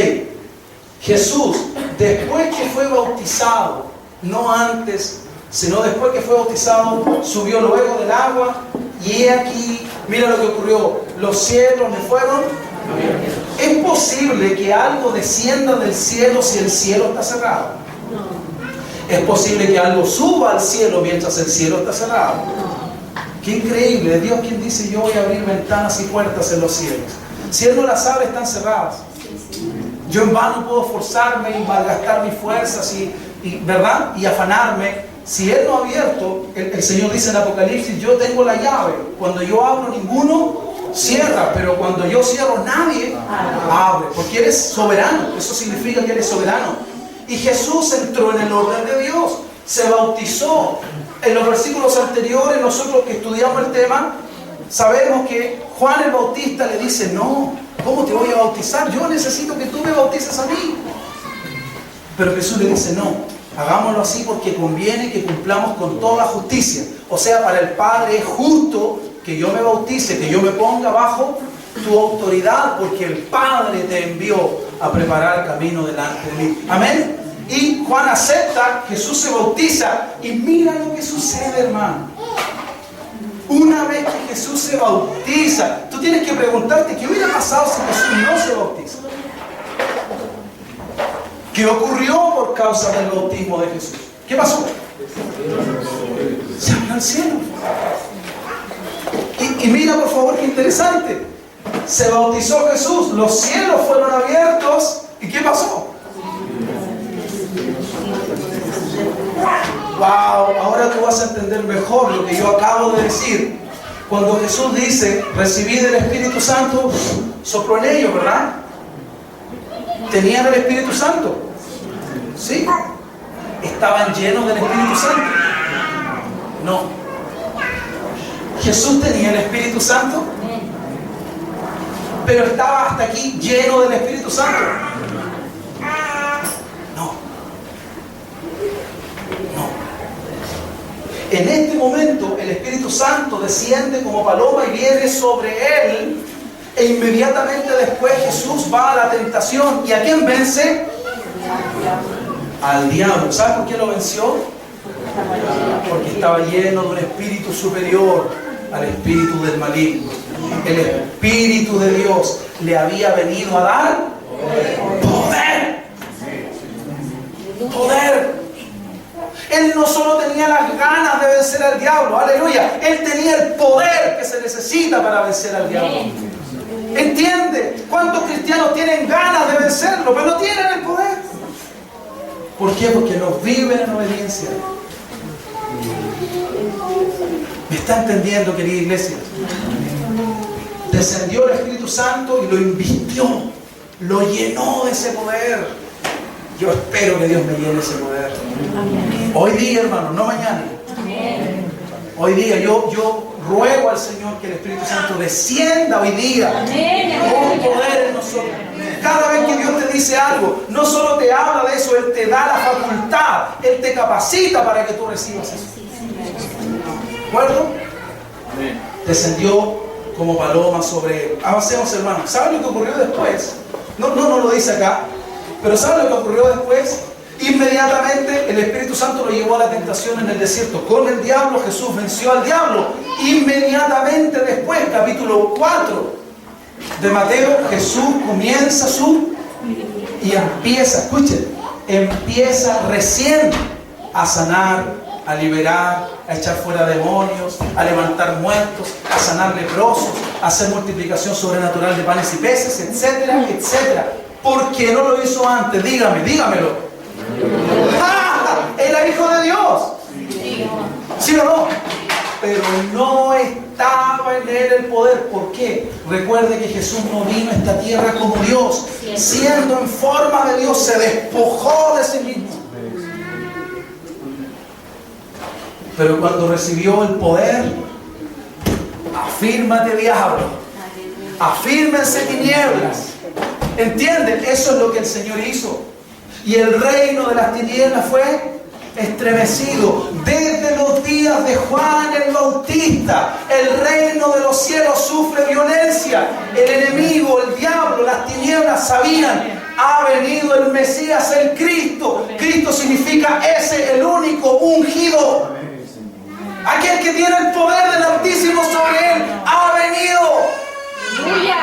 Jesús, después que fue bautizado, no antes, sino después que fue bautizado, subió luego del agua, y he aquí, mira lo que ocurrió, los cielos le fueron. ¿Es posible que algo descienda del cielo si el cielo está cerrado? ¿Es posible que algo suba al cielo mientras el cielo está cerrado? Qué increíble, es Dios quien dice: yo voy a abrir ventanas y puertas en los cielos. Si Él no las abre, están cerradas. Yo en vano puedo forzarme y malgastar mis fuerzas ¿verdad? Y afanarme. Si Él no ha abierto, el Señor dice en Apocalipsis: yo tengo la llave. Cuando yo abro, ninguno cierra, pero cuando yo cierro, nadie abre. Porque Él es soberano. Eso significa que Él es soberano. Y Jesús entró en el orden de Dios. Se bautizó. En los versículos anteriores, nosotros que estudiamos el tema, sabemos que Juan el Bautista le dice: no, ¿cómo te voy a bautizar? Yo necesito que tú me bautices a mí. Pero Jesús le dice: no, hagámoslo así porque conviene que cumplamos con toda justicia. O sea, para el Padre es justo que yo me bautice, que yo me ponga bajo tu autoridad, porque el Padre te envió a preparar camino delante de mí. Amén. Y Juan acepta, Jesús se bautiza, y mira lo que sucede, hermano. Una vez que Jesús se bautiza, tú tienes que preguntarte: ¿qué hubiera pasado si Jesús no se bautiza? ¿Qué ocurrió por causa del bautismo de Jesús? ¿Qué pasó? Se abrió el cielo. Y mira, por favor, qué interesante. Se bautizó Jesús, los cielos fueron abiertos. ¿Y qué pasó? Wow, ahora tú vas a entender mejor lo que yo acabo de decir. Cuando Jesús dice: recibid el Espíritu Santo, sopló en ellos, ¿verdad? ¿Tenían el Espíritu Santo? ¿Sí? ¿Estaban llenos del Espíritu Santo? No. ¿Jesús tenía el Espíritu Santo? ¿Pero estaba hasta aquí lleno del Espíritu Santo? En este momento el Espíritu Santo desciende como paloma y viene sobre él, e inmediatamente después Jesús va a la tentación. ¿Y a quién vence? Al diablo. ¿Sabes por qué lo venció? Porque estaba lleno de un espíritu superior al espíritu del maligno. El Espíritu de Dios le había venido a dar poder. Poder. Él no solo tenía las ganas de vencer al diablo, aleluya, él tenía el poder que se necesita para vencer al diablo. ¿Entiende? ¿Cuántos cristianos tienen ganas de vencerlo, pero no tienen el poder? ¿Por qué? Porque no viven en obediencia. ¿Me está entendiendo, querida iglesia? Descendió el Espíritu Santo y lo invistió, lo llenó de ese poder. Yo espero que Dios me llene ese poder. Hoy día, hermano, no mañana. Hoy día yo ruego al Señor que el Espíritu Santo descienda hoy día con poder en nosotros. Cada vez que Dios te dice algo, no solo te habla de eso, Él te da la facultad, Él te capacita para que tú recibas eso. ¿De acuerdo? Descendió como paloma sobre él. Avancemos, hermanos. ¿Saben lo que ocurrió después? No lo dice acá. Pero ¿saben lo que ocurrió después? Inmediatamente el Espíritu Santo lo llevó a la tentación en el desierto. Con el diablo Jesús venció al diablo. Inmediatamente después, capítulo 4, de Mateo, Jesús comienza y empieza, escuchen, empieza recién a sanar, a liberar, a echar fuera demonios, a levantar muertos, a sanar leprosos, a hacer multiplicación sobrenatural de panes y peces, etcétera, etcétera. ¿Por qué no lo hizo antes? Dígamelo. ¡Ah! Era hijo de Dios. ¿Sí o no? Pero no estaba en él el poder. ¿Por qué? Recuerde que Jesús no vino a esta tierra como Dios. Siendo en forma de Dios, se despojó de sí mismo. Pero cuando recibió el poder, afírmate, diablo. Afírmense, tinieblas. ¿Entienden? Eso es lo que el Señor hizo. Y el reino de las tinieblas fue estremecido. Desde los días de Juan el Bautista, el reino de los cielos sufre violencia. El enemigo, el diablo, las tinieblas sabían: ha venido el Mesías, el Cristo. Cristo significa ese, el único ungido. Aquel que tiene el poder del Altísimo sobre él ha venido.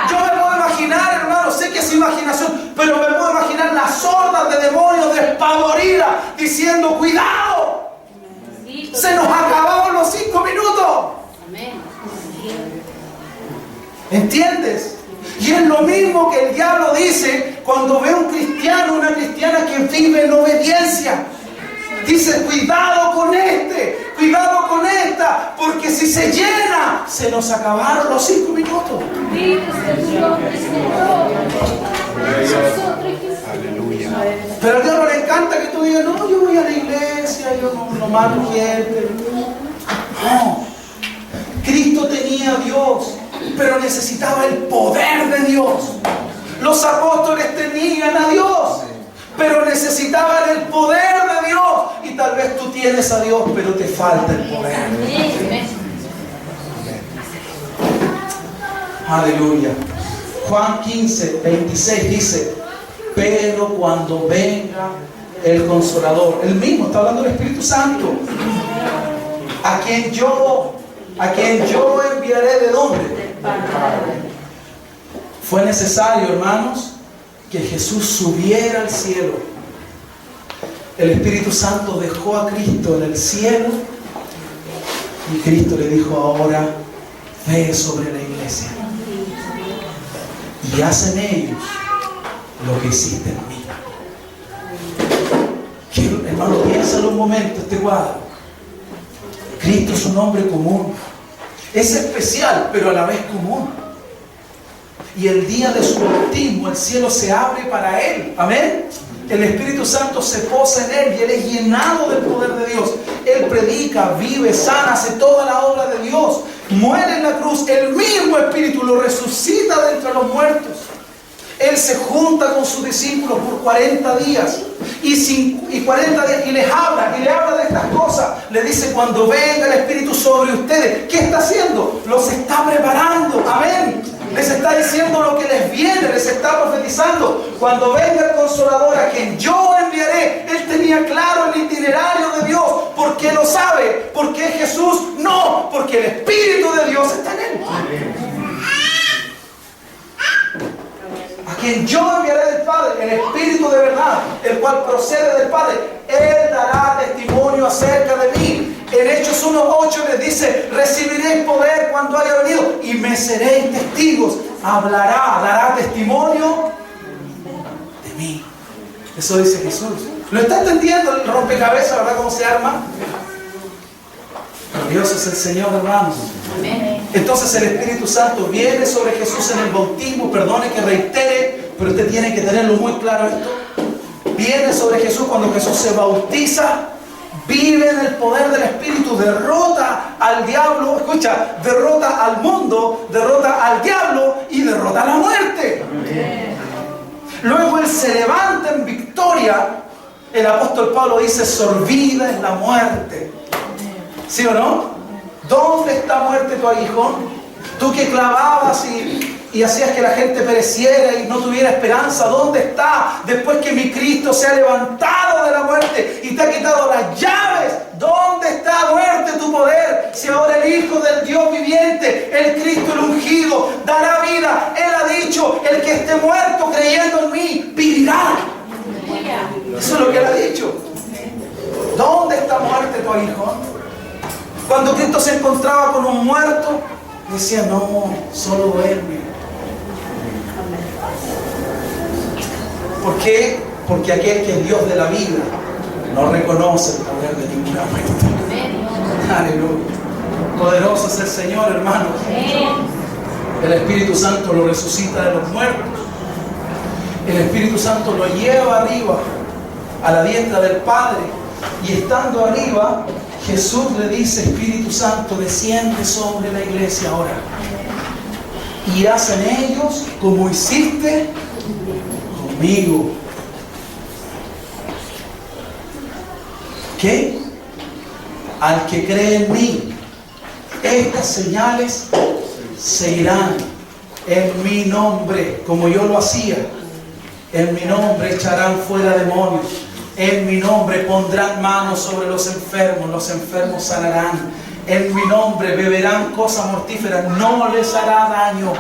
Yo me puedo imaginar, hermano, sé que es imaginación, pero me puedo imaginar las hordas de demonios despavoridas diciendo: cuidado, se nos acabaron los 5 minutos. ¿Entiendes? Y es lo mismo que el diablo dice cuando ve a un cristiano, una cristiana que vive en obediencia. Dice: cuidado con este, cuidado con esta, porque si se llena, se nos acabaron los 5 minutos. Pero al diablo le encanta que tú digas: no, yo voy a la iglesia, yo no mato gente. No, Cristo tenía a Dios, pero necesitaba el poder de Dios. Los apóstoles tenían a Dios, pero necesitaban el poder de Dios. Y tal vez tú tienes a Dios, pero te falta el poder. Aleluya. Juan 15, 26 dice: pero cuando venga el Consolador, el mismo, está hablando del Espíritu Santo, a quien yo enviaré. ¿De dónde? Fue necesario, hermanos, que Jesús subiera al cielo. El Espíritu Santo dejó a Cristo en el cielo y Cristo le dijo: ahora ve sobre la iglesia y haz en ellos lo que hiciste en mí. Quiero, hermano, piénsalo un momento este cuadro. Cristo es un hombre común, es especial, pero a la vez común. Y el día de su bautismo el cielo se abre para él. Amén. El Espíritu Santo se posa en él y él es llenado del poder de Dios. Él predica, vive, sana, hace toda la obra de Dios. Muere en la cruz. El mismo Espíritu lo resucita de entre los muertos. Él se junta con sus discípulos por 40 días. Y 40 días y les habla de estas cosas. Le dice: cuando venga el Espíritu sobre ustedes, ¿qué está haciendo? Los está preparando. Amén. Les está diciendo lo que les viene, les está profetizando. Cuando venga el Consolador, a quien yo enviaré. Él tenía claro el itinerario de Dios. ¿Por qué lo sabe? ¿Por qué Jesús? No, porque el Espíritu de Dios está en él. A quien yo enviaré del Padre, el Espíritu de verdad, el cual procede del Padre, Él dará testimonio acerca de mí. En Hechos 1:8 les dice: recibiréis poder cuando haya venido y me seréis testigos. Hablará, dará testimonio de mí. Eso dice Jesús. ¿Lo está entendiendo el rompecabezas, verdad? ¿Cómo se arma? Dios es el Señor, hermanos. Amén. Entonces el Espíritu Santo viene sobre Jesús en el bautismo. Perdone que reitere, pero usted tiene que tenerlo muy claro esto. Viene sobre Jesús cuando Jesús se bautiza. Vive en el poder del Espíritu, derrota al diablo, escucha, derrota al mundo, derrota al diablo y derrota la muerte. Amén. Luego Él se levanta en victoria. El apóstol Pablo dice: sorbida es la muerte. ¿Sí o no? ¿Dónde está muerte tu aguijón? Tú que clavabas y hacías que la gente pereciera y no tuviera esperanza, ¿dónde está? Después que mi Cristo se ha levantado de la muerte y te ha quitado las llaves, ¿dónde está, muerte, tu poder? Si ahora el Hijo del Dios viviente, el Cristo el ungido, dará vida. Él ha dicho, el que esté muerto creyendo en mí, vivirá. Eso es lo que Él ha dicho. ¿Dónde está muerte tu hijo? Cuando Cristo se encontraba con un muerto, decía, no, solo duerme. ¿Por qué? Porque aquel que es Dios de la vida no reconoce el poder de ninguna muerte. Aleluya. Poderoso es el Señor, hermanos. El Espíritu Santo lo resucita de los muertos. El Espíritu Santo lo lleva arriba a la diestra del Padre. Y estando arriba, Jesús le dice, Espíritu Santo, desciende sobre la iglesia ahora. Y hacen ellos como hiciste conmigo. ¿Qué? Al que cree en mí, estas señales seguirán en mi nombre, como yo lo hacía. En mi nombre echarán fuera demonios. En mi nombre pondrán manos sobre los enfermos sanarán. En mi nombre beberán cosas mortíferas, no les hará daño.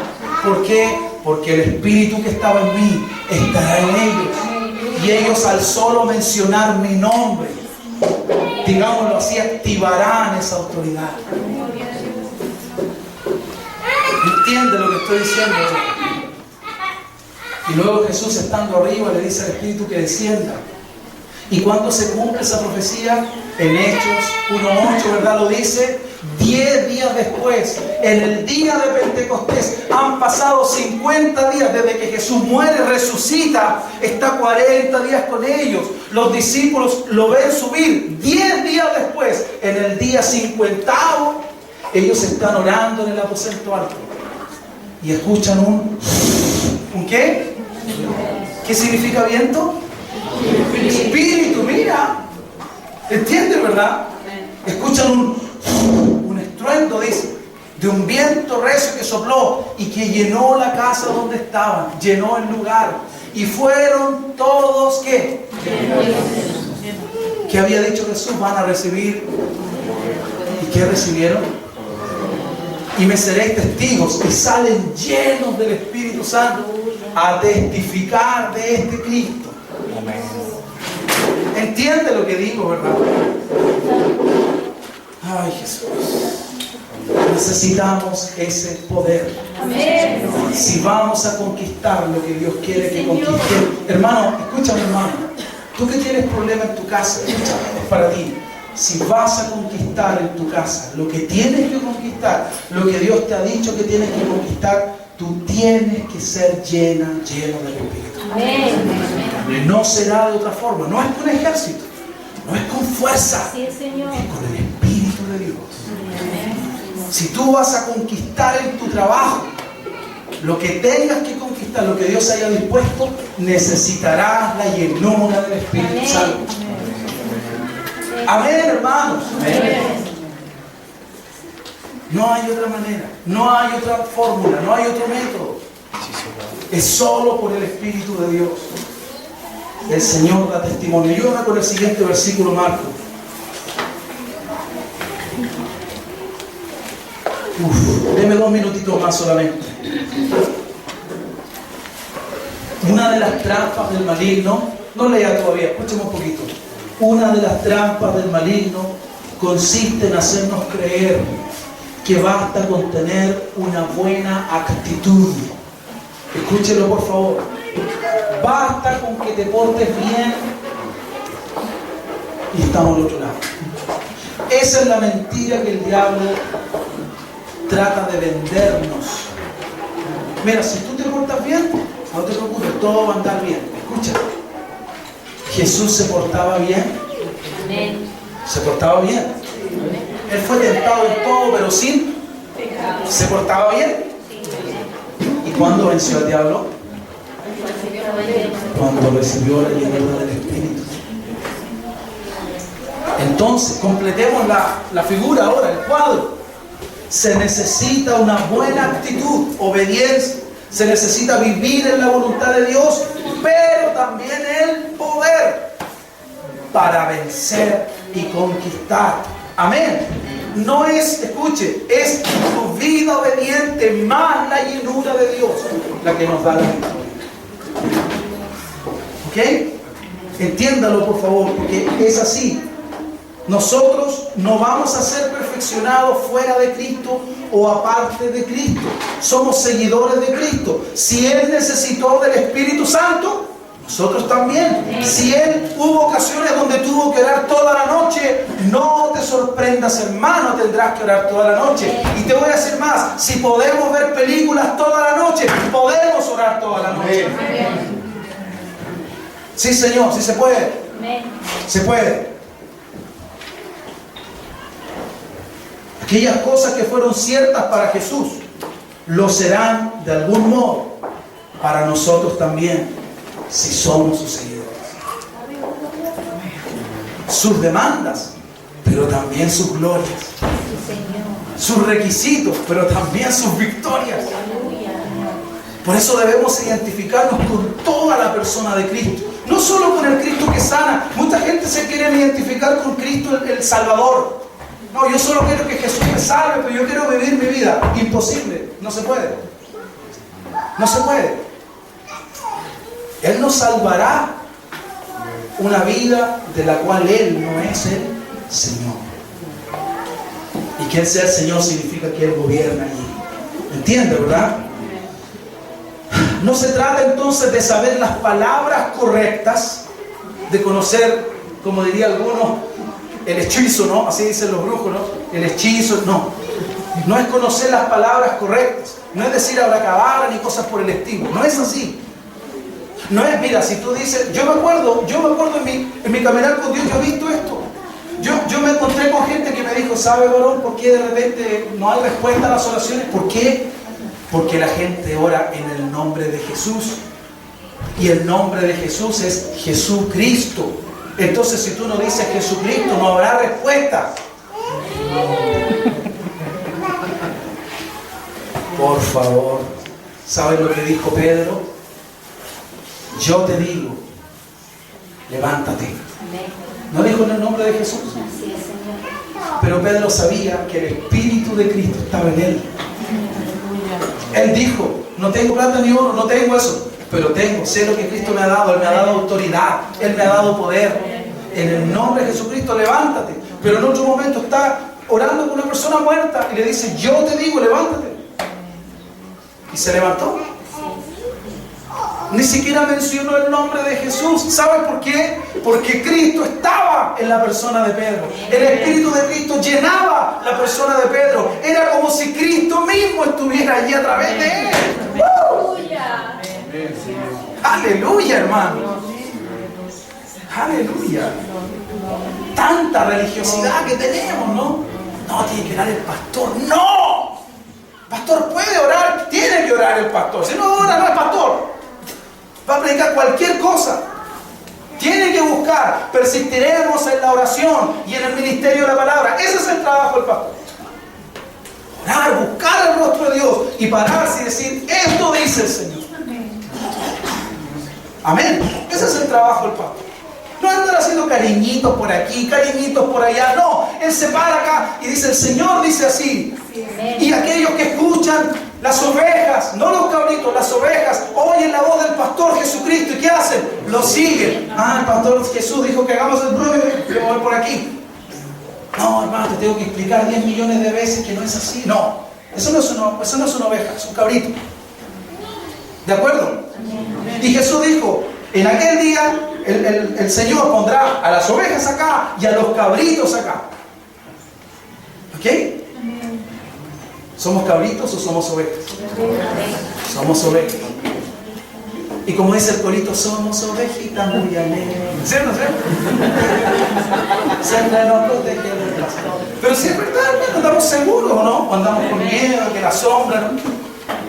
¿Por qué? Porque el Espíritu que estaba en mí estará en ellos. Y ellos al solo mencionar mi nombre, digámoslo así, activarán esa autoridad. ¿Entiende lo que estoy diciendo? Y luego Jesús, estando arriba, le dice al Espíritu que descienda. ¿Y cuándo se cumple esa profecía? En Hechos 1:8, ¿verdad? Lo dice. 10 días después, en el día de Pentecostés, han pasado 50 días desde que Jesús muere, resucita, está 40 días con ellos. Los discípulos lo ven subir. 10 días después, en el día 50º, ellos están orando en el aposento alto y escuchan ¿un qué? ¿Qué significa viento? Espíritu, mira. ¿Entiendes, verdad? Escuchan un estruendo, dice, de un viento recio que sopló y que llenó la casa donde estaban, llenó el lugar. Y fueron todos, ¿qué? ¿Qué había dicho Jesús? Van a recibir. ¿Y qué recibieron? Y me seréis testigos. Y salen llenos del Espíritu Santo a testificar de este Cristo. ¿Entiende lo que digo, verdad? Ay, Jesús. Necesitamos ese poder. Si vamos a conquistar lo que Dios quiere que conquistemos. Hermano, escúchame, hermano. Tú que tienes problemas en tu casa, escúchame, es para ti. Si vas a conquistar en tu casa lo que tienes que conquistar, lo que Dios te ha dicho que tienes que conquistar, tú tienes que ser lleno del Espíritu. No será de otra forma. No es con ejército, no es con fuerza, es con el Espíritu de Dios. Si tú vas a conquistar en tu trabajo lo que tengas que conquistar, lo que Dios haya dispuesto, necesitarás la llenura del Espíritu Santo. Amén, hermanos. Amén. No hay otra manera, no hay otra fórmula, no hay otro método. Es solo por el Espíritu de Dios. El Señor da testimonio. Ayúdame con el siguiente versículo, Marcos. Deme 2 minutitos más solamente. Una de las trampas del maligno, no lea todavía, escúcheme un poquito. Una de las trampas del maligno consiste en hacernos creer que basta con tener una buena actitud. Escúchelo, por favor. Basta con que te portes bien y estamos al otro lado. Esa es la mentira que el diablo trata de vendernos. Mira, si tú te portas bien, no te preocupes, todo va a andar bien. Escucha, Jesús se portaba bien. Se portaba bien. Él fue tentado en todo, pero sin. ¿Se portaba bien? ¿Y cuándo venció al diablo? Cuando recibió la llenura del Espíritu. Entonces, completemos la figura ahora, el cuadro. Se necesita una buena actitud, obediencia. Se necesita vivir en la voluntad de Dios, pero también el poder para vencer y conquistar. Amén. No es, escuche, es tu vida obediente más la llenura de Dios la que nos da la victoria. ¿Ok? Entiéndalo por favor, porque es así. Nosotros no vamos a ser perfeccionados fuera de Cristo o aparte de Cristo. Somos seguidores de Cristo. Si Él necesitó del Espíritu Santo, nosotros también. Si Él hubo ocasiones donde tuvo que orar toda la noche, no te sorprendas, hermano, tendrás que orar toda la noche. Y te voy a decir más, si podemos ver películas toda la noche, podemos orar toda la noche. Sí, Señor, sí se puede. Se puede. Aquellas cosas que fueron ciertas para Jesús, lo serán de algún modo para nosotros también, si somos sus seguidores. Sus demandas, pero también sus glorias. Sus requisitos, pero también sus victorias. Por eso debemos identificarnos con toda la persona de Cristo. No solo con el Cristo que sana. Mucha gente se quiere identificar con Cristo el Salvador. No, yo solo quiero que Jesús me salve, pero yo quiero vivir mi vida. Imposible, no se puede. No se puede. Él nos salvará una vida de la cual Él no es el Señor. Y que Él sea el Señor significa que Él gobierna allí. ¿Entiende, verdad? No se trata entonces de saber las palabras correctas, de conocer, como diría algunos, el hechizo, ¿no? Así dicen los brujos, ¿no? El hechizo, no. No es conocer las palabras correctas. No es decir abracadabra ni cosas por el estilo. No es así. No es, mira, si tú dices, yo me acuerdo en mi caminar con Dios, yo he visto esto. Yo me encontré con gente que me dijo, ¿sabe, varón, por qué de repente no hay respuesta a las oraciones? ¿Por qué? Porque la gente ora en el nombre de Jesús. Y el nombre de Jesús es Jesucristo. Entonces, si tú no dices Jesucristo, no habrá respuesta. Por favor, ¿sabes lo que dijo Pedro? Yo te digo, levántate. ¿No dijo en el nombre de Jesús? Pero Pedro sabía que el Espíritu de Cristo estaba en él. Él dijo, no tengo plata ni oro, no tengo eso, pero sé lo que Cristo me ha dado. Él me ha dado autoridad, Él me ha dado poder. En el nombre de Jesucristo, levántate. Pero en otro momento está orando con una persona muerta y le dice, yo te digo, levántate. Y se levantó. Ni siquiera mencionó el nombre de Jesús. ¿Sabe por qué? Porque Cristo estaba en la persona de Pedro. El Espíritu de Cristo llenaba la persona de Pedro. Era como si Cristo mismo estuviera allí a través de él. ¡Aleluya! ¡Aleluya, hermano! ¡Aleluya! Tanta religiosidad que tenemos, ¿no? No, tiene que orar el pastor. ¡No! El pastor puede orar, tiene que orar el pastor. Si no ora, no es pastor. Va a predicar cualquier cosa. Tiene que buscar. Persistiremos en la oración y en el ministerio de la palabra. Ese es el trabajo del pastor. Orar, buscar el rostro de Dios y pararse y decir, esto dice el Señor. Amén. Ese es el trabajo del pastor. No andar haciendo cariñitos por aquí, cariñitos por allá. No, Él se para acá y dice, el Señor dice así. Y aquellos que escuchan, las ovejas, no los cabritos, las ovejas, oyen la voz del pastor Jesucristo. ¿Y qué hacen? Lo siguen. El pastor Jesús dijo que hagamos el prueba. Yo voy por aquí. No, hermano, te tengo que explicar 10 millones de veces que no es así. No, eso no es una oveja, es un cabrito. ¿De acuerdo? Y Jesús dijo, en aquel día el Señor pondrá a las ovejas acá y a los cabritos acá. ¿Ok? ¿Somos cabritos o somos ovejas? Somos ovejas. Y como dice el corito, somos ovejitas muy alegres. ¿Sí o no? Siempre nos protege el pastor. Pero si es verdad, hermano, andamos seguros, ¿o no? O andamos con miedo, que la sombra,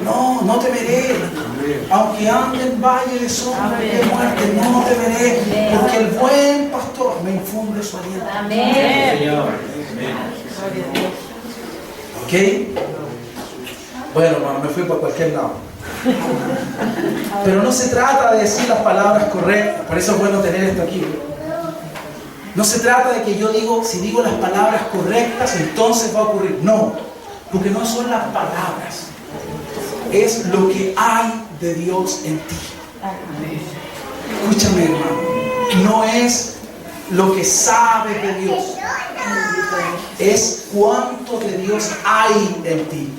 ¿no? No temeré. Aunque ande en valle de sombra de muerte, no temeré. Porque el buen pastor me infunde su aliento. Amén. ¿Ok? Bueno, hermano, me fui para cualquier lado. Pero no se trata de decir las palabras correctas. Por eso es bueno tener esto aquí. No se trata de que yo digo, si digo las palabras correctas, entonces va a ocurrir. No, porque no son las palabras. Es lo que hay de Dios en ti. Escúchame, hermano. No es lo que sabes de Dios. Es cuánto de Dios hay en ti.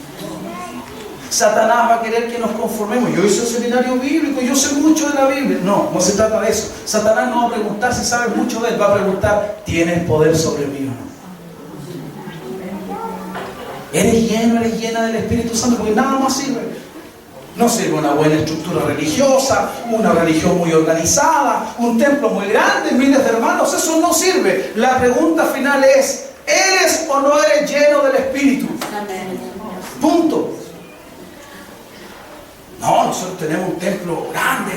Satanás va a querer que nos conformemos. Yo hice un seminario bíblico, yo sé mucho de la Biblia. No, no se trata de eso. Satanás no va a preguntar si sabes mucho de él. Va a preguntar, ¿tienes poder sobre mí o no? ¿Eres lleno, eres llena del Espíritu Santo? Porque nada más sirve. No sirve una buena estructura religiosa, una religión muy organizada, un templo muy grande, miles de hermanos. Eso no sirve. La pregunta final es, ¿eres o no eres lleno del Espíritu? Punto. No, nosotros tenemos un templo grande.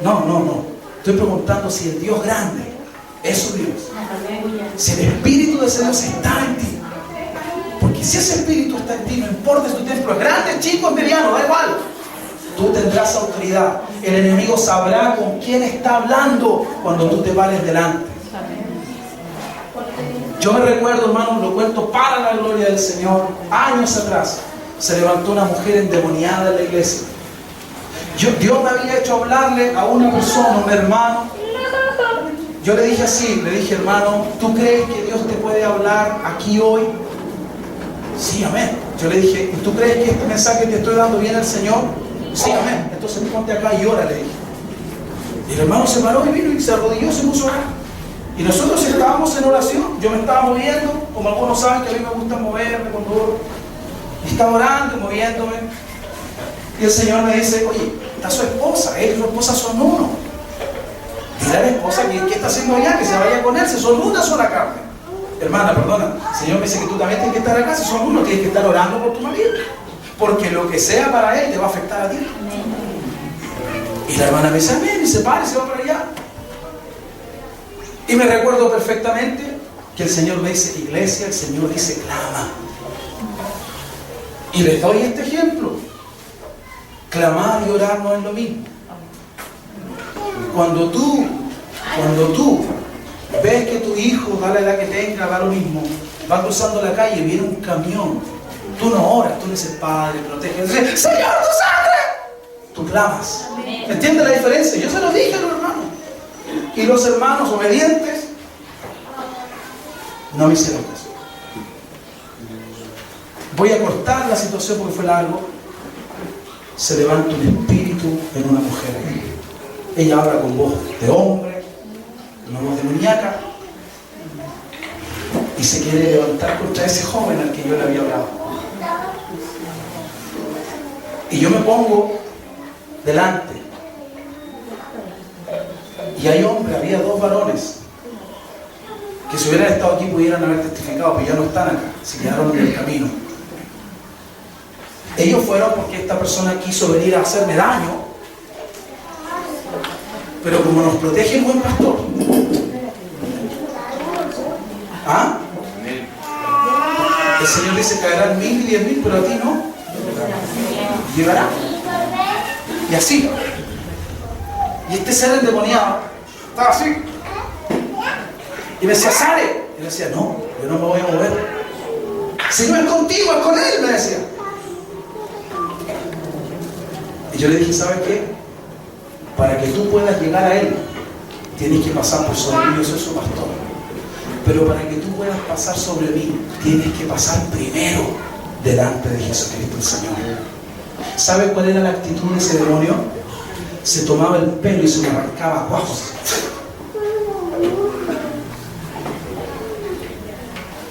No. Estoy preguntando si el Dios grande es su Dios. Si el Espíritu de ese Dios está en ti. Porque si ese Espíritu está en ti, no importa si tu templo es grande, chico, mediano, da igual. Tú tendrás autoridad. El enemigo sabrá con quién está hablando cuando tú te vales delante. Yo me recuerdo, hermano, lo cuento para la gloria del Señor. Años atrás se levantó una mujer endemoniada en la iglesia. Dios me había hecho hablarle a una persona, un hermano. Yo le dije así, le dije, hermano, ¿tú crees que Dios te puede hablar aquí hoy? Sí, amén. Yo le dije, ¿y tú crees que este mensaje te estoy dando bien al Señor? Sí, amén. Entonces ponte acá y ora, le dije. Y el hermano se paró y vino y se arrodilló, se puso a orar. Y nosotros estábamos en oración. Yo me estaba moviendo, como algunos saben que a mí me gusta moverme cuando oro. Y estaba orando y moviéndome. Y el Señor me dice, oye, está su esposa, él y su esposa son uno. Dile a la esposa que ¿qué está haciendo allá? Que se vaya con él, si son una sola carne. Hermana, perdona, el Señor me dice que tú también tienes que estar acá, si son uno, tienes que estar orando por tu marido. Porque lo que sea para él te va a afectar a ti. Y la hermana me dice, amén, y se para y se va para allá. Y me recuerdo perfectamente que el Señor me dice, iglesia, el Señor dice, clama. Y les doy este ejemplo. Clamar y orar no es lo mismo. Cuando tú ves que tu hijo, da la edad que tenga, da lo mismo, va cruzando la calle y viene un camión, tú no oras, tú le dices, Padre, protege, dices, Señor, tu sangre, tú clamas. ¿Entiendes la diferencia? Yo se lo dije a los hermanos. Y los hermanos obedientes no me hicieron caso. Voy a cortar la situación porque fue largo. Se levanta un espíritu en una mujer. Ella habla con voz de hombre, una voz demoníaca, y se quiere levantar contra ese joven al que yo le había hablado. Y yo me pongo delante. Y hay hombres, había dos varones que si hubieran estado aquí pudieran haber testificado, pero ya no están acá, se quedaron en el camino. Ellos fueron porque esta persona quiso venir a hacerme daño, pero como nos protege el buen pastor, el Señor dice, caerán 1000 y 10.000, pero a ti no. Llegará. Y así. Y este ser endemoniado estaba así. Y me decía, sale. Y le decía, no, yo no me voy a mover. Si no es contigo, es con él, me decía. Y yo le dije, ¿sabes qué? Para que tú puedas llegar a él, tienes que pasar por sobre mí, yo soy su pastor. Pero para que tú puedas pasar sobre mí, tienes que pasar primero delante de Jesucristo el Señor. ¿Sabes cuál era la actitud de ese demonio? Se tomaba el pelo y se lo arrancaba abajo.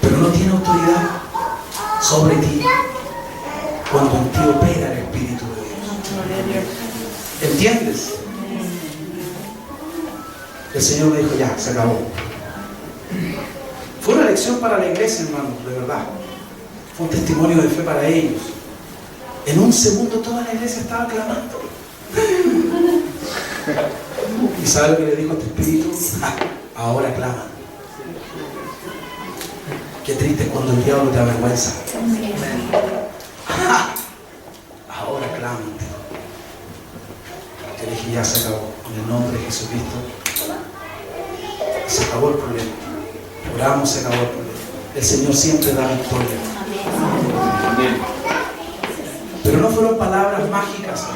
Pero no tiene autoridad sobre ti cuando en ti opera el Espíritu de Dios. ¿Entiendes? El Señor me dijo, ya, se acabó. Fue una lección para la iglesia, hermano, de verdad. Fue un testimonio de fe para ellos. En un segundo toda la iglesia estaba clamando. ¿Y sabe lo que le dijo este espíritu? Ahora clama. Qué triste es cuando el diablo te avergüenza. Ahora clama. Te dije, ya se acabó. En el nombre de Jesucristo se acabó el problema. Oramos en ahora. El Señor siempre da victoria. Amén. Pero no fueron palabras mágicas.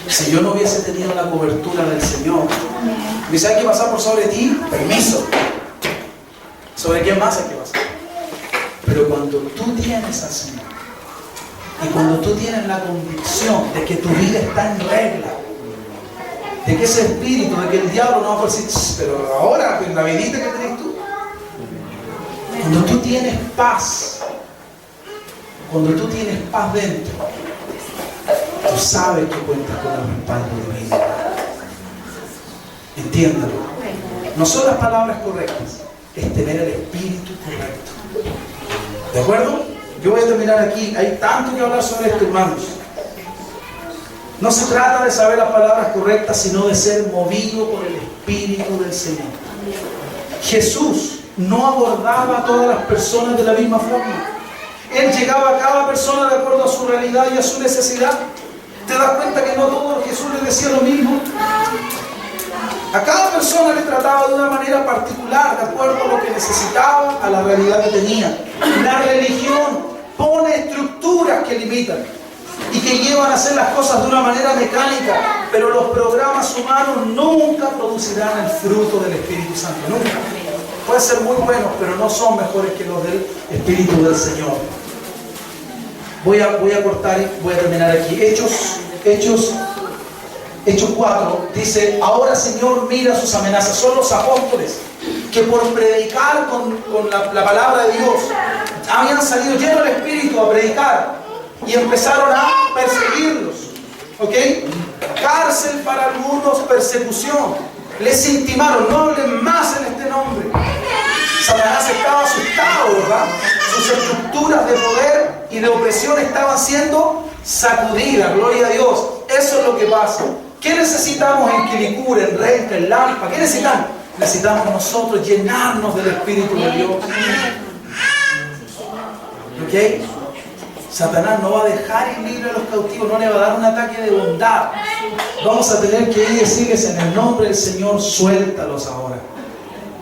Si yo no hubiese tenido la cobertura del Señor, dice, hay que pasar por sobre ti, permiso. ¿Sobre quién más hay que pasar? Pero cuando tú tienes al Señor, y cuando tú tienes la convicción de que tu vida está en regla, de que ese espíritu, de que el diablo no va a decir, pero ahora, en la vidita que tenés tú, cuando tú tienes paz, dentro, tú sabes que cuentas con el respaldo divino. Entiéndalo. No son las palabras correctas, es tener el espíritu correcto. ¿De acuerdo? Yo voy a terminar aquí. Hay tanto que hablar sobre esto, hermanos. No se trata de saber las palabras correctas, sino de ser movido por el Espíritu del Señor. Jesús no abordaba a todas las personas de la misma forma. Él llegaba a cada persona de acuerdo a su realidad y a su necesidad. ¿Te das cuenta que no todo Jesús le decía lo mismo? A cada persona le trataba de una manera particular, de acuerdo a lo que necesitaba, a la realidad que tenía. La religión pone estructuras que limitan y que llevan a hacer las cosas de una manera mecánica, pero los programas humanos nunca producirán el fruto del Espíritu Santo, nunca. Pueden ser muy buenos, pero no son mejores que los del Espíritu del Señor. Voy a cortar y voy a terminar aquí. Hechos 4 dice, ahora Señor mira sus amenazas. Son los apóstoles que por predicar con la palabra de Dios habían salido llenos del Espíritu a predicar y empezaron a perseguirlos. ¿Ok? Cárcel para algunos, persecución. Les intimaron, no hablen más en este nombre. Satanás estaba asustado, ¿verdad? Sus estructuras de poder y de opresión estaban siendo sacudidas, gloria a Dios. Eso es lo que pasa. ¿Qué necesitamos en Quilicura, en Renca, en Lampa? ¿Qué necesitamos? Necesitamos nosotros llenarnos del Espíritu de Dios. ¿Ok? Satanás no va a dejar ir libre a los cautivos, no le va a dar un ataque de bondad. Vamos a tener que ir y decirles en el nombre del Señor, suéltalos ahora.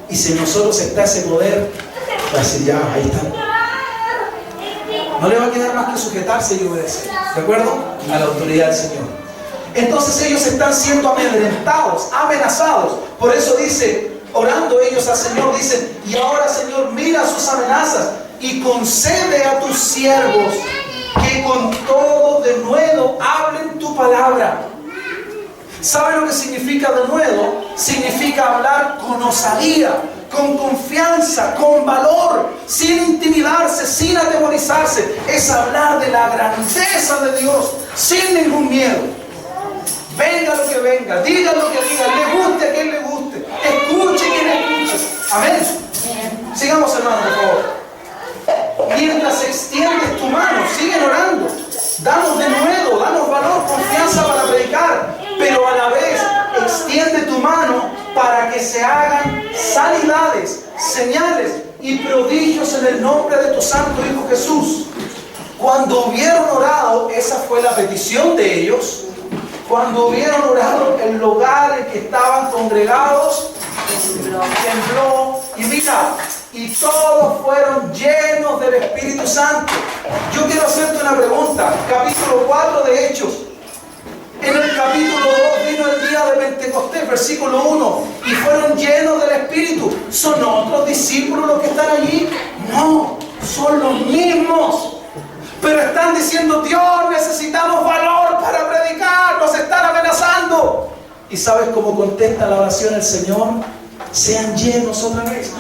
Y si en nosotros está ese poder, va a decir, ya, ahí está. No le va a quedar más que sujetarse y obedecer, ¿de acuerdo? A la autoridad del Señor. Entonces ellos están siendo amedrentados, amenazados. Por eso dice, orando ellos al Señor, dicen, y ahora Señor, mira sus amenazas y concede a tus siervos que con todo denuedo hablen tu palabra. ¿Sabe lo que significa denuedo? Significa hablar con osadía, con confianza, con valor, sin intimidarse, sin atemorizarse. Es hablar de la grandeza de Dios, sin ningún miedo. Venga lo que venga, diga lo que diga, le guste a quien le guste, escuche quien escuche. Amén. Sigamos, hermano, por favor. Mientras extiendes tu mano, siguen orando. Danos denuedo, danos valor, confianza para predicar, pero a la vez extiende tu mano para que se hagan sanidades, señales y prodigios en el nombre de tu Santo Hijo Jesús. Cuando hubieron orado, esa fue la petición de ellos. Cuando hubieron orado, el lugar en que estaban congregados tembló, y mira, y todos fueron llenos del Espíritu Santo. Yo quiero hacerte una pregunta. Capítulo 4 de Hechos. En el capítulo 2 vino el día de Pentecostés, versículo 1, y fueron llenos del Espíritu. ¿Son otros discípulos los que están allí? No, son los mismos. Pero están diciendo, Dios, necesitamos valor para predicar, nos están amenazando. ¿Y sabes cómo contesta la oración el Señor? Sean llenos otra vez.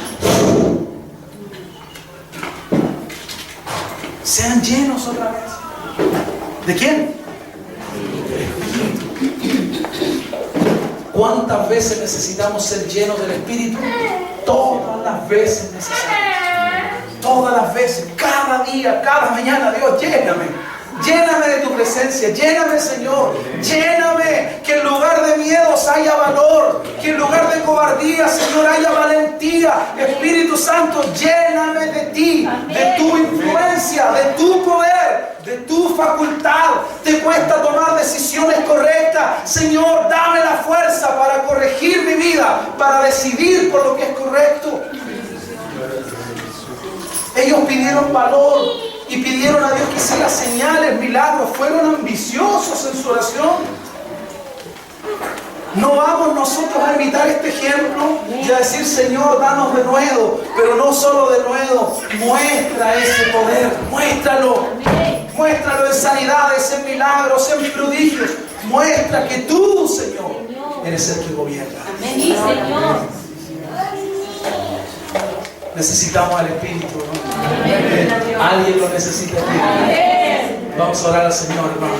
Sean llenos otra vez. ¿De quién? ¿Cuántas veces necesitamos ser llenos del Espíritu? Todas las veces necesitamos. Todas las veces, cada día, cada mañana. Dios, lléname. Lléname de tu presencia, lléname, Señor, lléname, que en lugar de miedos haya valor, que en lugar de cobardía, Señor, haya valentía. Espíritu Santo, lléname de ti, de tu influencia, de tu poder. de tu facultad. Te cuesta tomar decisiones correctas. Señor, dame la fuerza para corregir mi vida, para decidir por lo que es correcto. Ellos pidieron valor y pidieron a Dios que hiciera señales, milagros. Fueron ambiciosos en su oración. No vamos nosotros a imitar este ejemplo y a decir, Señor, danos de nuevo, pero no solo de nuevo, muestra ese poder, muéstralo, muéstralo en sanidades, en milagros, en prodigios, muestra que tú, Señor, eres el que gobierna. Amén, Señor. Necesitamos al Espíritu, ¿no? Alguien lo necesita. Vamos a orar al Señor, hermanos.